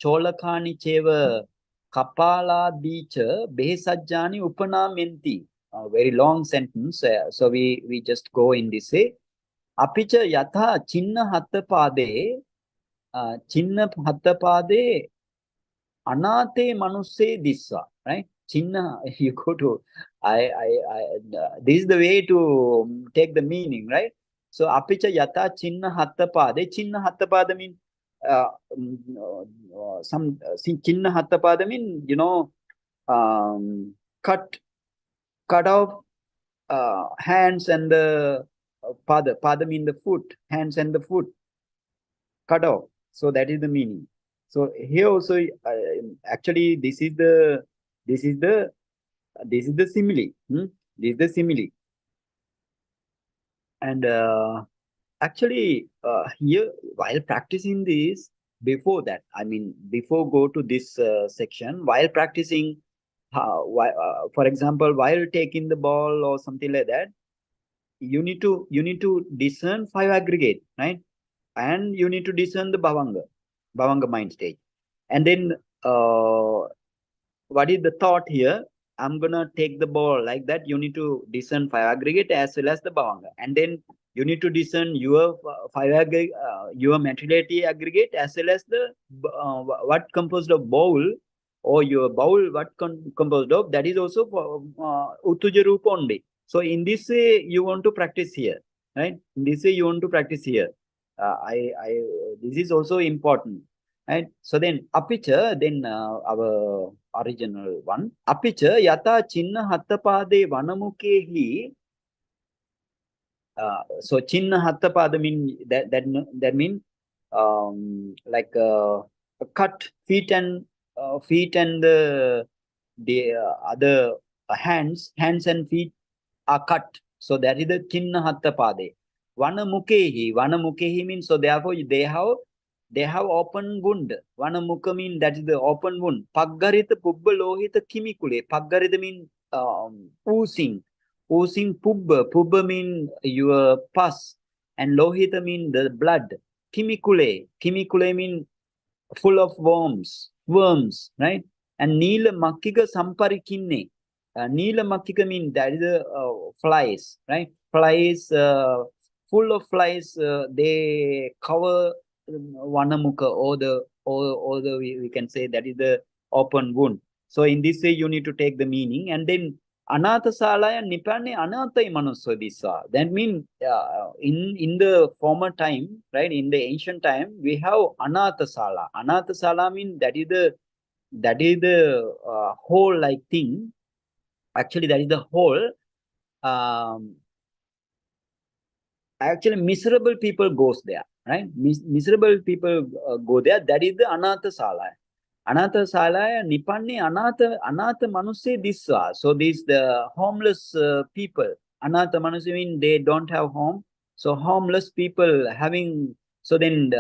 cholakani cheva kapala dicha behesajjani upanamenti. Very long sentence. So we just go in this way. Apicha yatha chinna hattapade anate manusse diswa. Right? Chinna, you go to, this is the way to take the meaning, right? So apicha yata chinna hattapada mean chinna hattapada mean, cut off hands and the pada mean the foot, hands and the foot, cut off. So that is the meaning. So here also, actually, this is the simile. This is the simile. And actually, here, while practicing this, before that, before go to this section, while practicing, for example, while taking the ball or something like that, you need to discern 5 aggregate, right? And you need to discern the bhavanga mind stage. And then what is the thought here? I'm gonna take the ball, like that. You need to discern 5 aggregate as well as the bhavanga, and then you need to discern your 5 aggregate, your materiality aggregate, as well as the what composed of bowl, or your bowl what composed of. That is also for Uttuja Rupa only. So in this way, you want to practice here, right? In this way, you want to practice here. This is also important, right? So then apicha, then our original one, apicha yata chinna hattapade vanamukehi. So chinna hattapada mean that mean like cut feet and the other hands and feet are cut. So that is the chinna hattapade. Vanamukehi means, so therefore they have open wound. Vanamukha mean that is the open wound. Paggarita pubbalohita kimikule. Paggarita mean oozing. Oozing pubba. Pubba mean your pus. And lohita mean the blood. Kimikule. Kimikule mean full of worms, right? And Nila Makkika Samparikinne. Nila Makkika mean that is the flies, right? Flies, full of flies, they cover Vanamukha, or the we can say that is the open wound. So in this way, you need to take the meaning, and then Anatha Salaya Nipane Anatha Manusodisa. That means in the former time, right? In the ancient time, we have Anatha Sala. Anatha Sala means that is the whole like thing. Actually, that is the whole. Actually, miserable people goes there, right? Miserable people go there. That is the Anatha Sala. Anatha Salaya Nipanne Anatha Manusse Diswa. So these the homeless people. Anatha Manusse mean they don't have home. So homeless people having, so then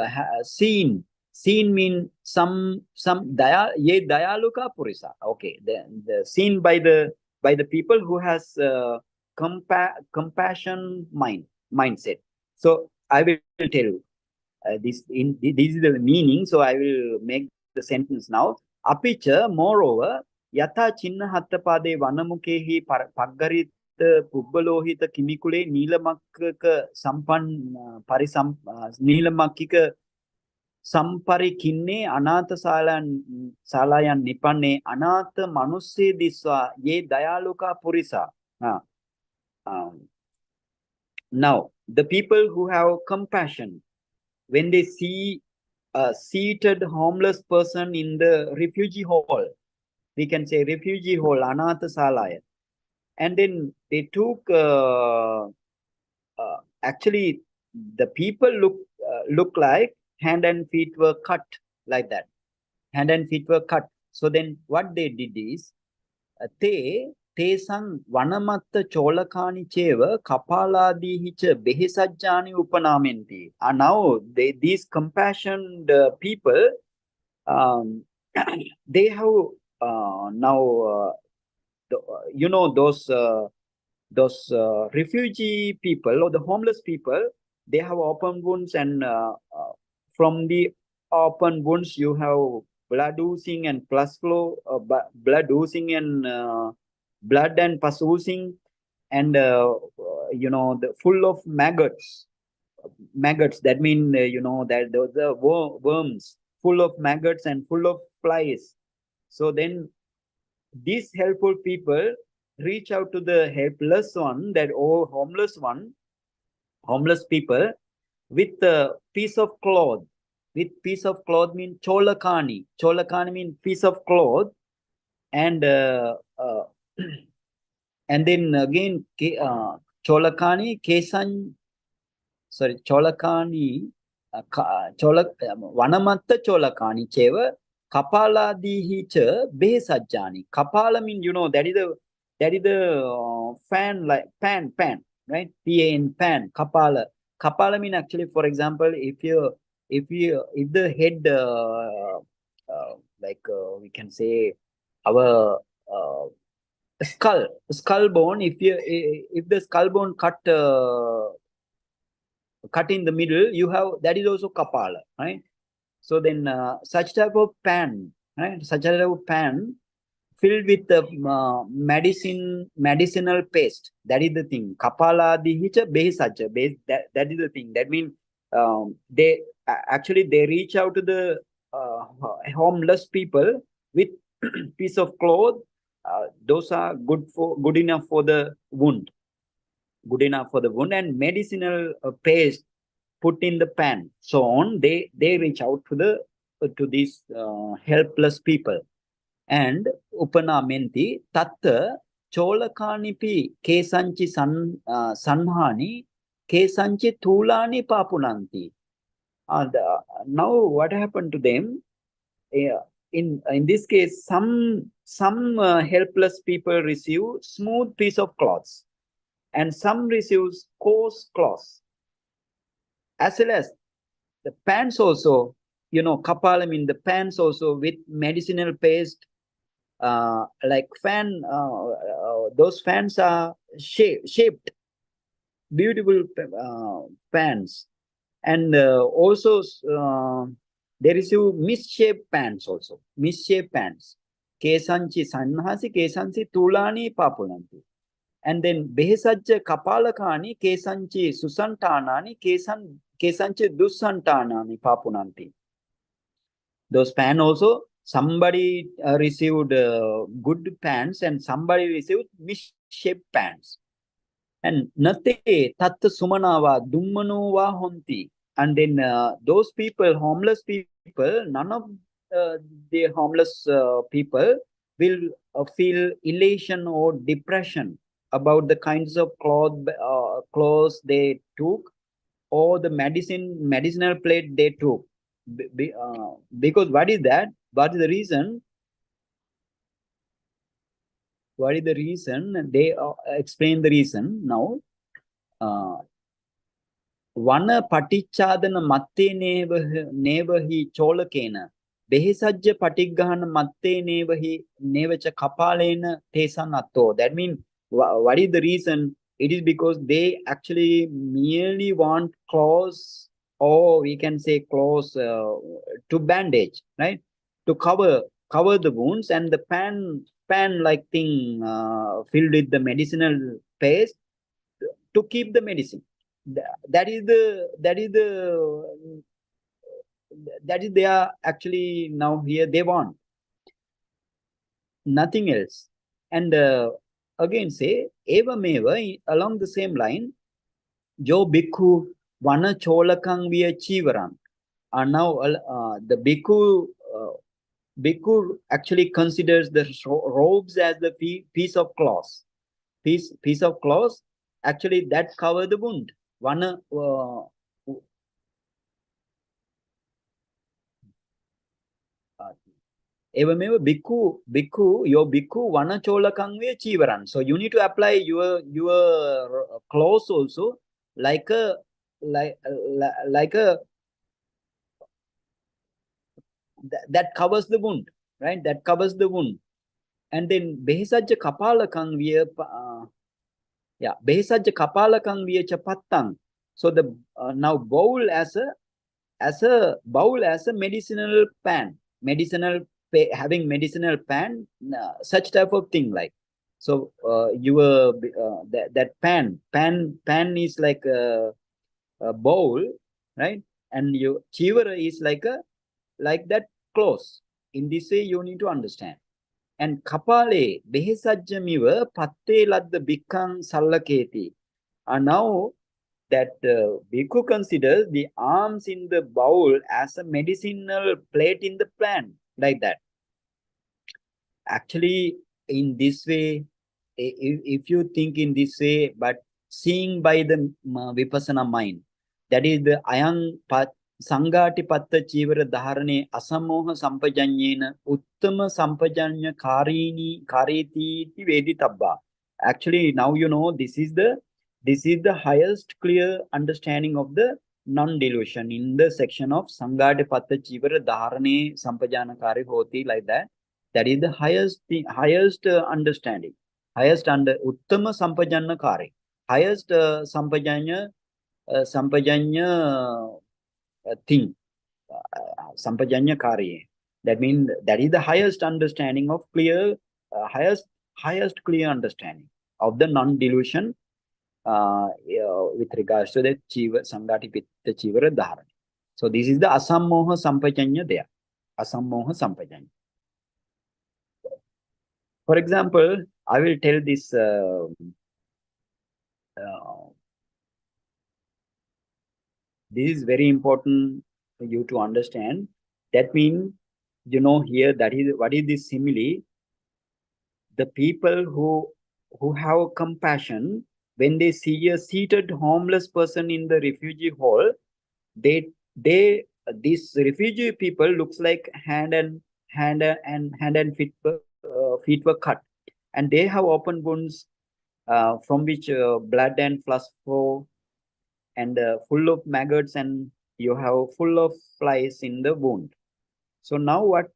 seen Seen mean some daya ye dayaluka purisa. Okay, the seen by the people who has compassion mindset. So I will tell you this is the meaning. So I will make the sentence now. Apicha, moreover, yatha chinna hattapade vanamukehi paggarit pubbalohita kimikule nilamakka sampan parisam nilamakika Samparikinne Anatha Salayan Nipanne Anatha Manusse Diswa Ye Dayaluka Purisa. Um, now, the people who have compassion, when they see a seated homeless person in the refugee hall, we can say refugee hall, Anatha Salaya, and then they took actually the people look like hand and feet were cut like that. Hand and feet were cut. So then what they did is te sang vanamatta cholakani cheva kapaladihi cha behesajjani upanamenti. And now these compassioned people, they have now you know those refugee people or the homeless people, they have open wounds, and from the open wounds you have blood oozing and plus flow, blood oozing and blood and pus oozing, and you know the full of maggots. That mean that those are worms, full of maggots and full of flies. So then these helpful people reach out to the helpless one, that homeless people, with a piece of cloth. With piece of cloth mean cholakani. Cholakani mean piece of cloth, and and then again cholakani kesan. Sorry, cholakani. Vanamatta cholakani cheva kapaladihi cha behesajjani. Kapala mean that is the fan, like pan, right? Pan, pan, kapala. Kapala mean actually, for example, if the head like we can say our skull bone, if the skull bone cut in the middle, you have, that is also kapala, right? So then such type of pan, right? Such type of pan filled with the medicinal paste. That is the thing. Kapala dihicha behisacha. That is the thing. That means they actually they reach out to the homeless people with piece of cloth. Those are good enough for the wound. Good enough for the wound, and medicinal paste put in the pan. So on, they reach out to these helpless people. And upanamenti tatta cholakanipi kesanchi sanhani kesanchi tulani papunanti. And now what happened to them? In this case, some helpless people receive smooth piece of cloths, and some receives coarse cloths, as well as the pants also. Kapala mean the pants also with medicinal paste, like fan. Those fans are shaped, beautiful pants, and also they receive misshaped pants also. Misshaped pants. Kesanchi sanhasi kesanchi tulani papunanti. And then behesajja kapalakani kesanchi susantanani kesanchi dusantanani papunanti. Those pants also, somebody received good pants and somebody received misshaped pants. And nate tatta sumanava dummanova honti. And then those people, homeless people, none of the homeless people will feel elation or depression about the kinds of clothes they took, or the medicinal plate they took. Because what is that? What is the reason? What is the reason? They explain the reason now. Vana patichadana matte nevahi cholakena. Behesajja patiggahana matte nevacha kapalena tesan atto. That means, what is the reason? It is because they actually merely want clothes, or we can say clothes to bandage, right? To cover the wounds, and the pan like thing filled with the medicinal paste to keep the medicine. That is they are actually now here they want nothing else. And again say evameva along the same line, jo bhikkhu vana cholakang via chivaran. And now the bhikkhu actually considers the robes as the piece of cloth. Piece of cloth actually that cover the wound. Vana Evameva bhikkhu, your bhikkhu vana cholakangve chivaran. So you need to apply your clothes also like a like a that covers the wound, right? That covers the wound. And then behesajja kapalakang via behesajja kapalakang via chapattang. So the now bowl as a medicinal pan, having medicinal pan, such type of thing like. So that pan is like a bowl, right? And your chivara is like that close. In this way, you need to understand. And kapale behesajjamiva patte ladda bhikkang sallaketi. And now that bhikkhu considers the arms in the bowl as a medicinal plate in the plant, like that. Actually, in this way, if you think in this way, but seeing by the vipassana mind, that is the ayang Sanghatipatta chivara dharane asamoha sampajanyena uttama sampajanya kareti veditabba. Actually, now you know this is the highest clear understanding of the non-delusion in the section of Sanghatipatta chivara dharane sampajana kari hoti, like that. That is the highest understanding, highest under uttama sampajanna kari, highest sampajanya thing, sampajanya karya. That means that is the highest understanding of clear, highest clear understanding of the non-delusion with regards to the chiva sangati pitta chivara dharana. So this is the asammoha sampajanya there. Asammoha sampajanya. For example, I will tell this this is very important for you to understand. That means, here, that is what is this simile. The people who have compassion, when they see a seated homeless person in the refugee hall, these refugee people looks like hand and feet were cut, and they have open wounds from which blood and flesh flow, and full of maggots, and you have full of flies in the wound. So now what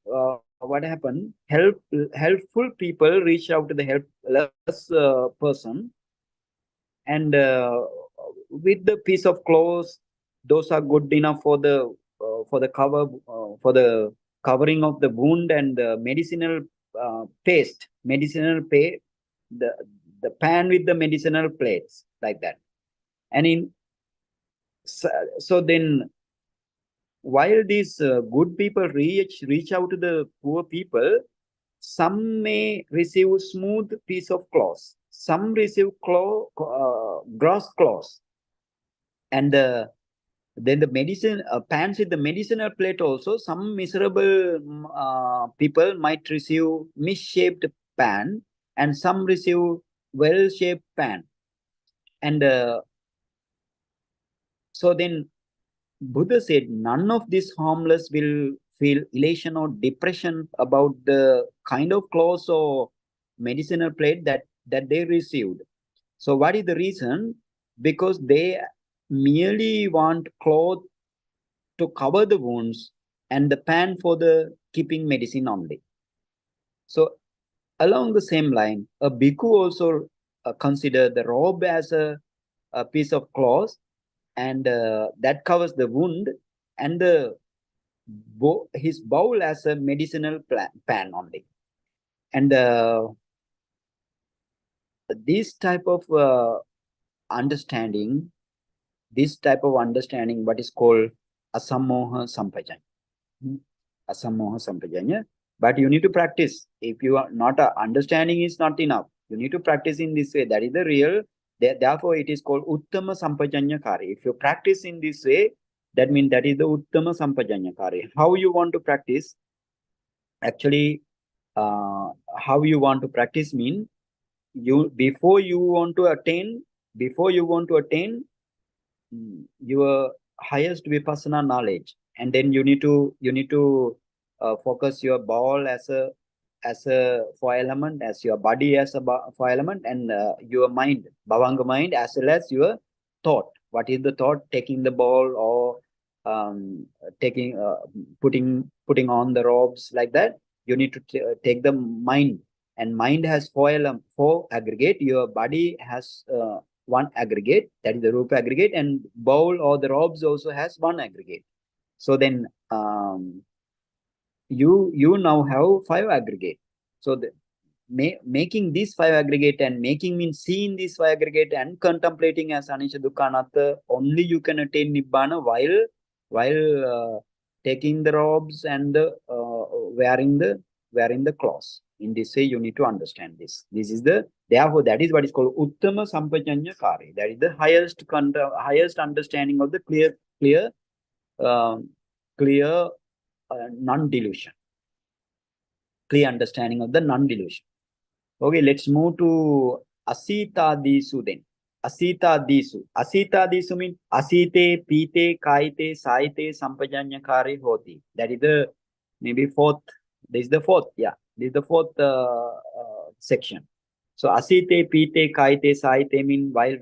happened? Helpful people reach out to the helpless person, and with the piece of clothes, those are good enough for the for the covering of the wound, and the medicinal the pan with the medicinal plates, like that. And so then, while these good people reach out to the poor people, some may receive smooth piece of cloth, some receive gross cloth, and then the medicine pans with the medicinal plate also. Some miserable people might receive misshaped pan, and some receive well-shaped pan. And so then Buddha said none of these harmless will feel elation or depression about the kind of clothes or medicinal plate that they received. So what is the reason? Because they merely want cloth to cover the wounds and the pan for the keeping medicine only. So along the same line, a bhikkhu also consider the robe as a piece of cloth, and that covers the wound, and his bowl as a medicinal pan only. And this type of understanding, what is called asammoha sampajanya. Asammoha sampajanya. But you need to practice. If you are not understanding is not enough. You need to practice in this way. That is the real. Therefore, it is called uttama sampajanya kari. If you practice in this way, that means that is the uttama sampajanya kari. How you want to practice? Actually, how you want to practice mean before you want to attain your highest vipassana knowledge, and then you need to focus your ball as a four element, as your body as a four element, and your mind, bhavanga mind, as well as your thought. What is the thought? Taking the ball, or taking putting on the robes, like that. You need to take the mind, and mind has four aggregate. Your body has one aggregate, that is the rupa aggregate, and bowl or the robes also has one aggregate. So then you now have five aggregate. So making these five aggregate, and making means seeing these five aggregate and contemplating as anicca dukkha anatta, only you can attain nibbana while taking the robes and wearing the clothes. In this way, you need to understand this. Therefore, that is what is called uttama sampajanya kari. That is the highest understanding of the clear non-delusion. Clear understanding of the non-delusion. Okay, let's move to asitadisu then. Asitadisu means asite, pite, kaite, saite, sampajanya kari hoti. That is the maybe fourth. This is the fourth. Yeah, this is the fourth section. So asite, pite, kaite, saite mean while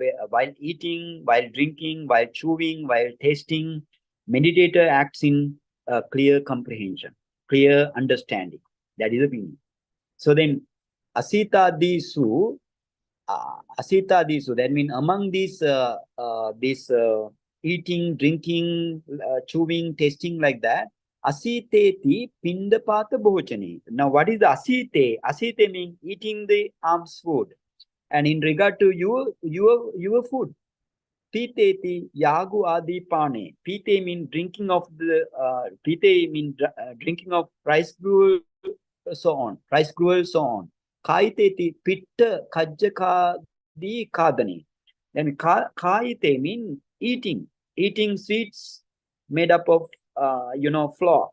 eating, while drinking, while chewing, while tasting, meditator acts in clear comprehension, clear understanding. That is the meaning. So then asitadisu, that means among these eating, drinking, chewing, tasting, like that. Asiteti pindapata bhojani. Now, what is the asite? Asite means eating the alms food. And in regard to your food, piteti yagu adi pane. Pite means drinking of drinking of rice gruel, so on. Rice gruel, so on. Kaiteti pitta kajjaka di kadani. Then kaite means eating sweets made up of flour,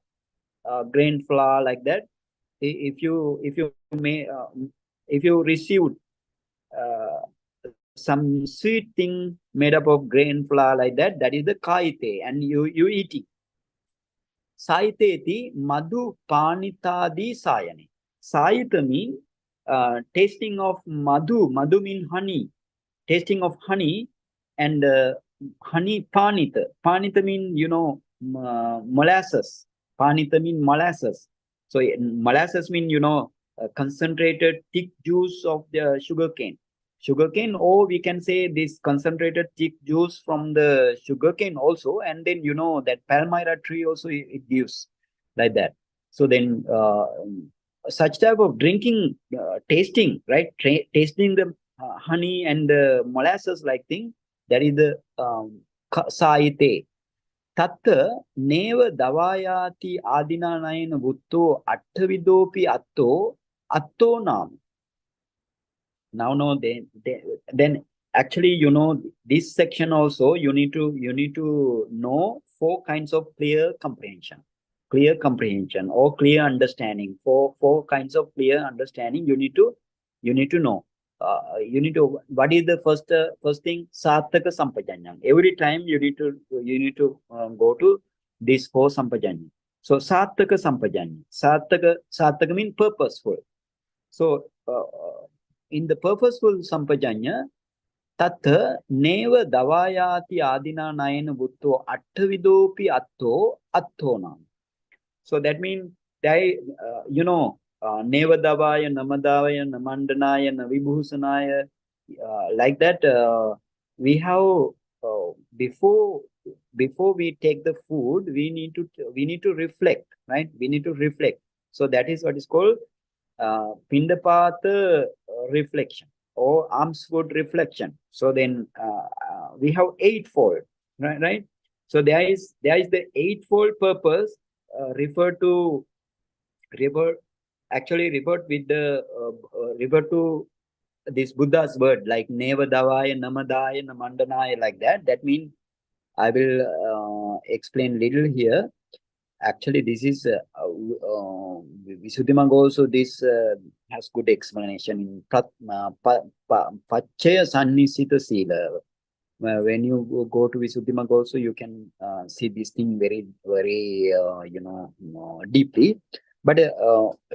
grain flour, like that. If you received some sweet thing made up of grain flour, like that, that is the kaite, and you eating. Saiteti madhu panitadi sayani. Saita mean tasting of madhu. Madhu mean honey. Tasting of honey, and honey panita. Panita mean molasses. Panita mean molasses. So molasses mean concentrated thick juice of the sugarcane, or we can say this concentrated thick juice from the sugarcane also, and then that palmyra tree also it gives, like that. So then such type of drinking, tasting, right? Tasting the honey and the molasses like thing, that is the saite. Tatta neva davayati adinanayana butto attavidopi atto nam. Now no, then actually this section also you need to know four kinds of clear comprehension or clear understanding. Four kinds of clear understanding you need to know. What is the first thing? Sattaka sampajanya. Every time you need to go to these four sampajanya. So sattaka sampajanya. Sattaka means purposeful. So in the purposeful sampajanya, Tatha neva davayati adina nayana butto attavidopi atto attona. So that means they, neva davaya, namadavaya, namandanaya, navibhusanaya, like that. We have before we take the food, we need to reflect, right? We need to reflect. So that is what is called Pindapata reflection or alms food reflection. So then we have eightfold, right? Right. So there is the eightfold purpose referred to revert actually revert with the revert to this Buddha's word like Neva Davaya, Namadaya, Namandanaya, like that. That means I will explain little here. Actually, this is Visuddhimagga also. This has good explanation in Pachaya Sannisita Sila. When you go to Visuddhimagga also, you can see this thing very, very, deeply. But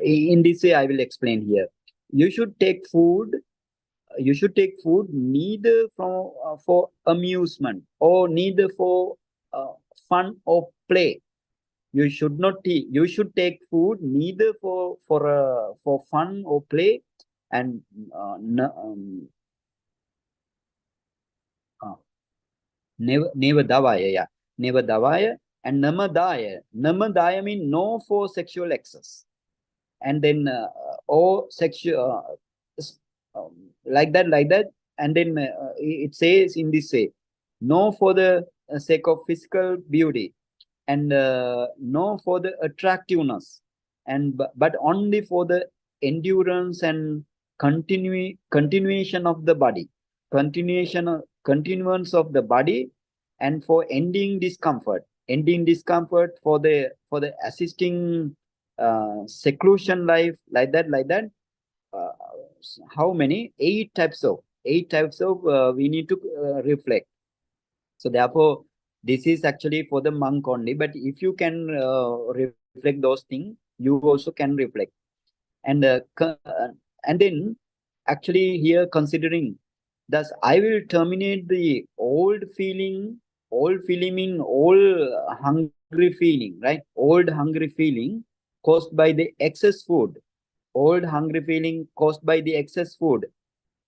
in this way, I will explain here. You should take food. You should take food neither for amusement or neither for fun or play. You should not eat. You should take food neither for fun or play, and never davaya, yeah, never davaya, and namadaya. Namadaya means no for sexual excess, and then or sexual like that, and then it says in this way, no for the sake of physical beauty, and no for the attractiveness, and but only for the endurance and continuation of the body, continuance of the body, and for ending discomfort for the assisting seclusion life, like that. uh, how many? Eight types of we need to reflect. So therefore, this is actually for the monk only. But if you can reflect those things, you also can reflect. And and then actually here considering, thus I will terminate the old hungry feeling, right? Old hungry feeling caused by the excess food. Old hungry feeling caused by the excess food.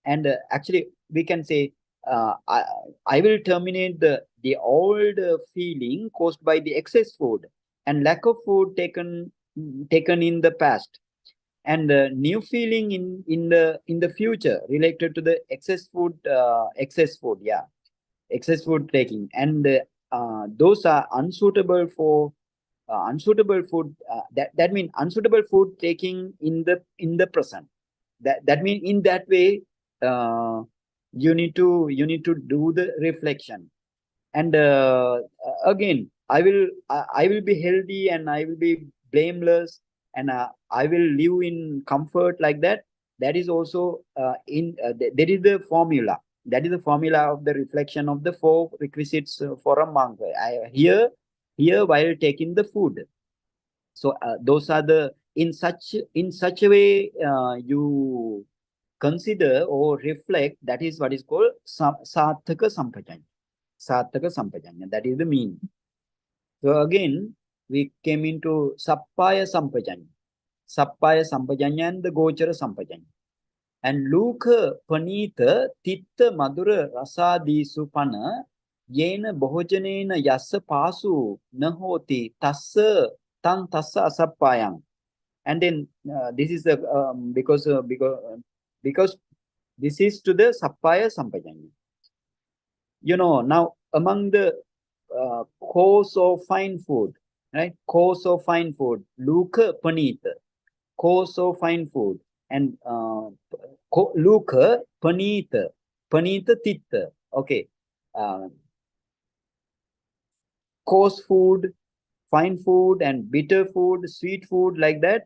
And actually we can say I will terminate the old feeling caused by the excess food and lack of food taken in the past, and new feeling in the future related to the excess food taking, and those are unsuitable food, that means unsuitable food taking in the present. That means in that way, uh, you need to do the reflection. And again, I will be healthy and I will be blameless, and I will live in comfort, like that. That is also that is the formula. That is the formula of the reflection of the four requisites for a monk. Here while taking the food. So those are the, in such a way you consider or reflect. That is what is called Sattaka Sampajanya. Sattaka Sampajanya. That is the meaning. So again, we came into Sappaya Sampajanya. Sappaya Sampajanya and the Gochara Sampajanya. And Luka Panita Titta Madura Rasadisu Pana Yena Bohojanena Yasa Pasu Nahoti Tassa Tan Tassa Asappayang. And then this is the because this is to the Sappaya Sampajanya. Now among the course of fine food, right? Course of fine food, Luka Panita, course of fine food, and Luka Panita, Panita Titta. Okay. Coarse food, fine food, and bitter food, sweet food, like that.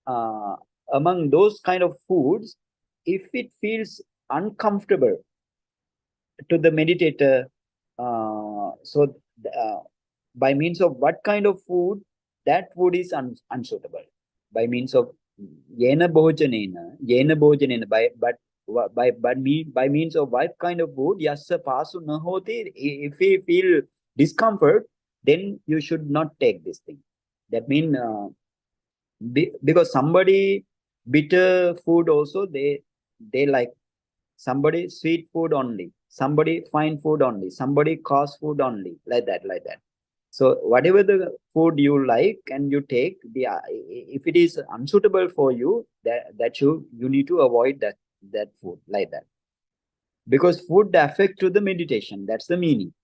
Uh, Among those kind of foods, if it feels uncomfortable to the meditator, so by means of what kind of food, that food is unsuitable. By means of yena bhojanena, by but by means of what kind of food? Yassa pasu nahoti. If we feel discomfort, then you should not take this thing. That means because somebody bitter food also they like, somebody sweet food only, somebody fine food only, somebody coarse food only, like that. So whatever the food you like and you take, if it is unsuitable for you, that you need to avoid that food, like that, because food affect to the meditation. That's the meaning.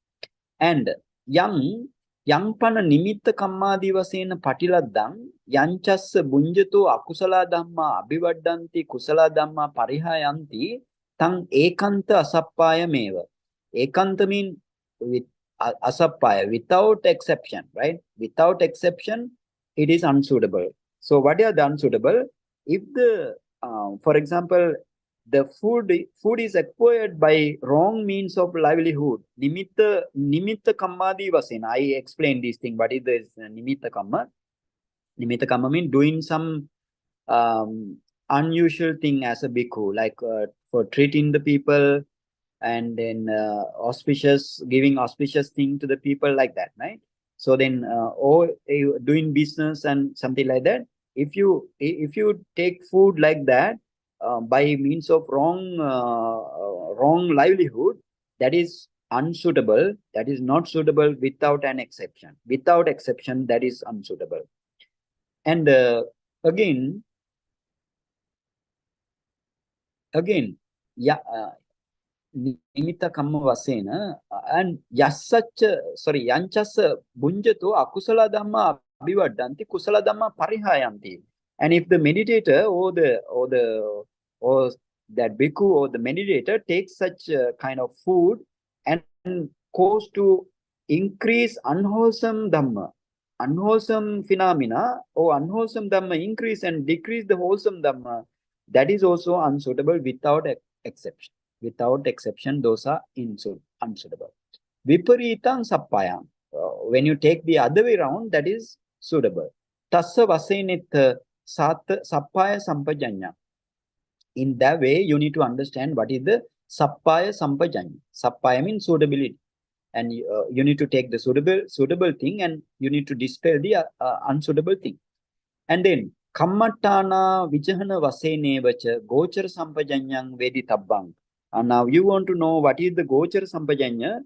And yang pana nimitta kammadhi wasena patiladdang yanchassa bunjato akusala dhamma abhivaddanti kusala dhamma parihayanti tang ekanta asappaya meva. Ekanta mean with asappaya, without exception, right? Without exception, it is unsuitable. So what are the unsuitable? If the for example, the food is acquired by wrong means of livelihood. Nimitta kammadi vasin. I explained this thing. What is this nimitta kamma? Nimitta kamma means doing some unusual thing as a bhikkhu, like for treating the people, and then giving auspicious thing to the people, like that, right? So then or doing business and something like that. If you take food like that by means of wrong livelihood, that is unsuitable. That is not suitable without an exception. Without exception, that is unsuitable. And again, yeah. Nimitta kamma vasena and yanchasa bunjato akusala dhamma abhivaddanti kusala dhamma parihayanti. And if the meditator or that bhikkhu or the meditator takes such kind of food and goes to increase unwholesome dhamma, unwholesome phenomena, or unwholesome dhamma increase and decrease the wholesome dhamma, that is also unsuitable without exception. Without exception, those are unsuitable. Viparitam sappayam. When you take the other way around, that is suitable. Tassa vasenit sappaya sampajanya. In that way, you need to understand what is the sappaya sampajanya. Sappaya means suitability. And you need to take the suitable thing and you need to dispel the unsuitable thing. And then kammatana vijahana vasene vacha gochara sampajanyang vedi tabbang. And now you want to know what is the gochara sampajanya.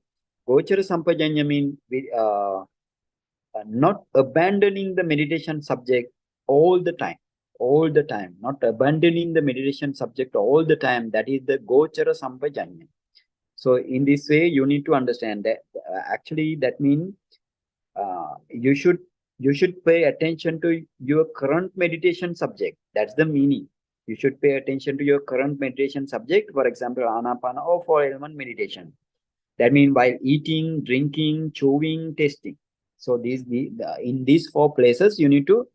Gochara sampajanya means not abandoning the meditation subject all the time. All the time. Not abandoning the meditation subject all the time. That is the gochara sampajanya. So in this way, you need to understand that actually that means you should pay attention to your current meditation subject. That's the meaning. You should pay attention to your current meditation subject. For example, anapana or 4 element meditation. That means while eating, drinking, chewing, tasting. So in these 4 places, you need to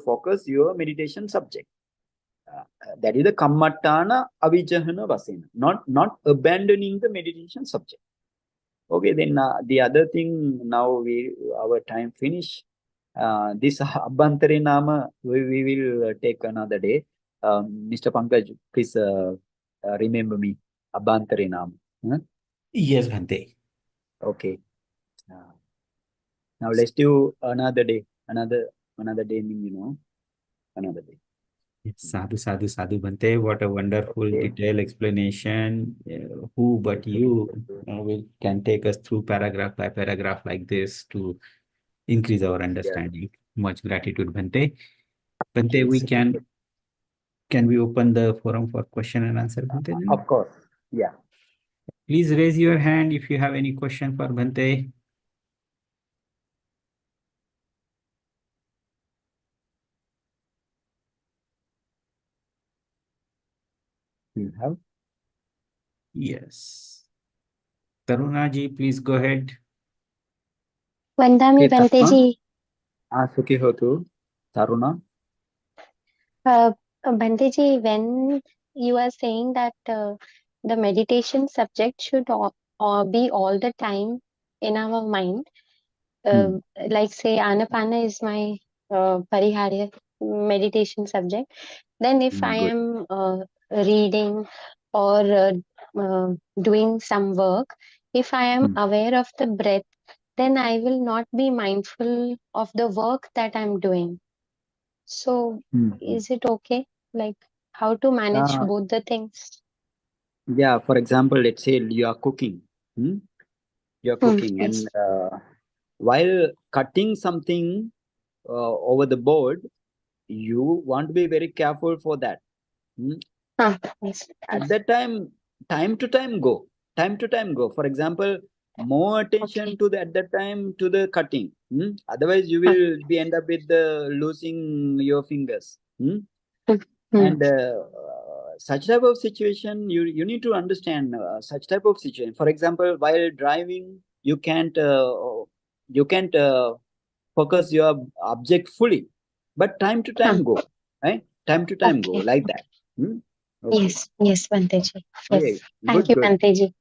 focus your meditation subject. That is the kammatana avijahana vasena. Not abandoning the meditation subject. Okay, then the other thing, now our time finish. This Abhantare Nama, we will take another day. Mr. Pankaj, please remember me. Abhantare Nama. Huh? Yes, Bhante. Okay. Now let's do another day. Another day means, another day. Sadhu, sadhu, sadhu, Bhante. What a wonderful detailed explanation. Who but you can take us through paragraph by paragraph like this to increase our understanding. Much gratitude, Bhante. Bhante, we can we open the forum for question and answer, Bhante? Of course. Yeah. Please raise your hand if you have any question for Bhante. You have? Yes. Taruna ji, please go ahead. Vandami Bhante ji. Sukhi ho tu, Taruna. Bhante ji, when you are saying that the meditation subject should be all the time in our mind, like say Anapana is my Pariharya meditation subject, then if I am reading or doing some work, if I am aware of the breath, then I will not be mindful of the work that I'm doing. So, is it okay? Like, how to manage both the things? Yeah, for example, let's say you are cooking. You are cooking, Yes. and while cutting something over the board, you want to be very careful for that. Yes. At that time to time go. For example, more attention Okay. to the at that time to the cutting. Otherwise, you will be end up with losing your fingers. And such type of situation, you need to understand such type of situation. For example, while driving, you can't focus your object fully, but time to time go, right? Time to time go Okay. like that. Okay. Yes. Yes, Bhanteji. Yes. Okay. Thank Good. you, Good. Bhanteji.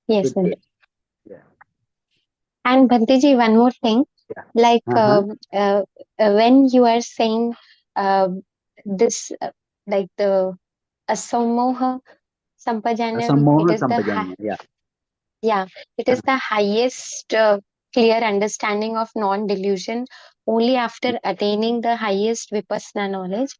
Yes, Good. Good. Bhanteji. Yeah. And Bhanteji, one more thing. Yeah. Like Uh-huh. when you are saying uh, this, like the asamoha sampajanam, it Sammoha is the Sampajanna. Yeah. yeah, it is the highest clear understanding of non-delusion only after attaining the highest vipassana knowledge.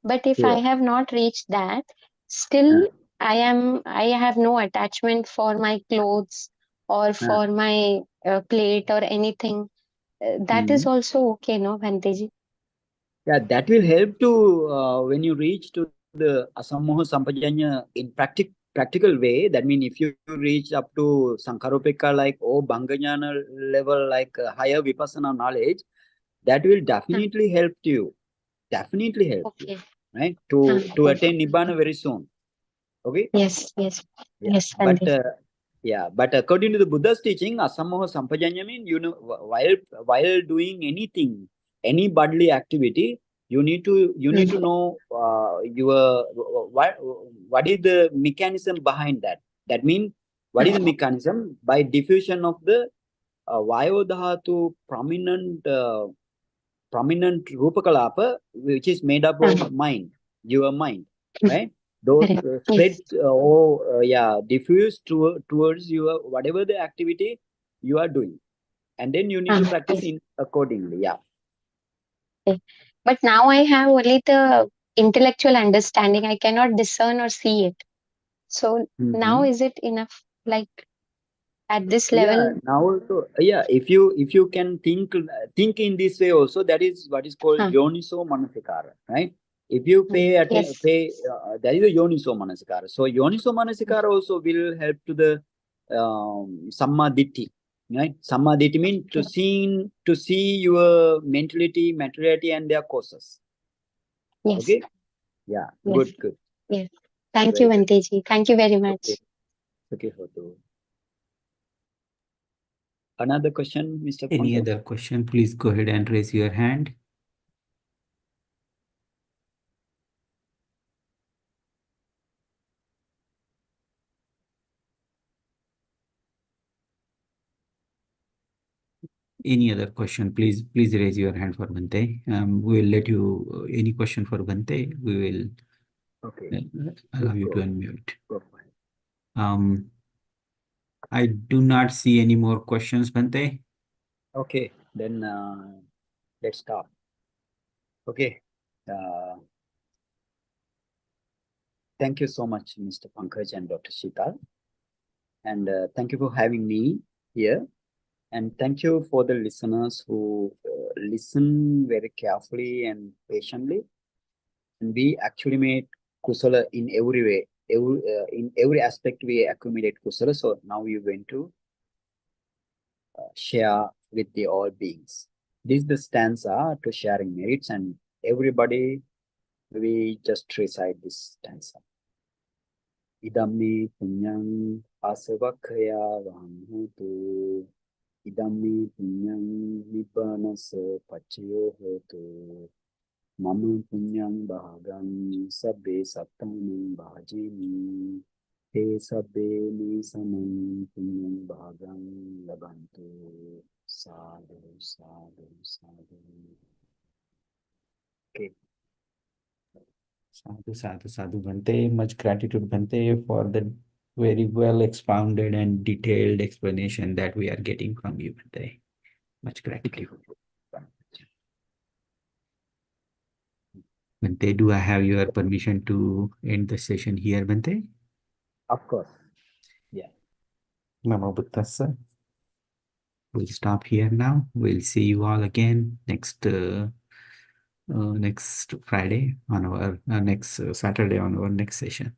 But if I Sure. have not reached that, still I have no attachment for my clothes or Uh, for my plate or anything. That is mm. also okay, no, Bhanteji? Yeah, that will help to when you reach to the Asammoha Sampajanya in practical way. That means if you reach up to Sankaropeka like Bhanganyana level, like higher Vipassana knowledge, that will Huh. definitely help you. Definitely help you, Okay. right? Huh. To Okay. attain Nibbana very soon. Okay. Yes, yes, Yeah. yes, Bhanteji. But according to the Buddha's teaching, Asammoha Sampajanya means, while doing anything, any bodily activity, you need to know your what is the mechanism behind that. That means, what is the mechanism? By diffusion of the Vayo Dhatu prominent Rupakalapa, which is made up of mind, your mind, right? Those Correct. spread Yes. diffuse towards your whatever the activity you are doing, and then you need to practice Yes. in accordingly. Yeah. Okay. But now I have only the intellectual understanding. I cannot discern or see it. So now Mm-hmm. is it enough? Like at this Yeah. level? Now also, if you can think in this way also, that is what is called Huh. yoniso manasikara, right? If you Yes. that is a yoniso manasikara. So yoniso manasikara also will help to the samma ditti, right? Samma ditti means to see your mentality, materiality, and their causes. Yes. Okay. Yeah. Yes. Good. Yes. Thank you, Very good. Vanteji. Thank you very Okay. much. Okay. Hotu. Another question, Mr. Any Pankaj? other question? Please go ahead and raise your hand. Any other question? Please raise your hand for Bhante. We will let you, any question for Bhante, we will Okay. allow you to Go. unmute. Go for it. I do not see any more questions, Bhante. Okay, then let's start. Okay. Thank you so much, Mr. Pankaj and Dr. Sheetal. And thank you for having me here. And thank you for the listeners who listen very carefully and patiently. And we actually made kusala in every way. In every aspect, we accumulate kusala. So now we're going to share with the all beings. This is the stanza to sharing merits, and everybody, we just recite this stanza. Idammi punyang asavakkaya vahamhutu. Idammi punyang nibbanasa pachayo hotu. Mama punyang bhagang sabbe sattanam bhajini. Te sabbe ni samam punyang bhagang labantu. Sadhu, sadhu, sadhu. Okay. Sadhu, sadhu, sadhu, Bhante. Much gratitude, Bhante, for the very well expounded and detailed explanation that we are getting from you, Bhante. Much gratitude. Bhante, do I have your permission to end the session here, Bhante? Of course. Yeah. Namo Buddhassa. We'll stop here now. We'll see you all again next Friday on our next Saturday on our next session.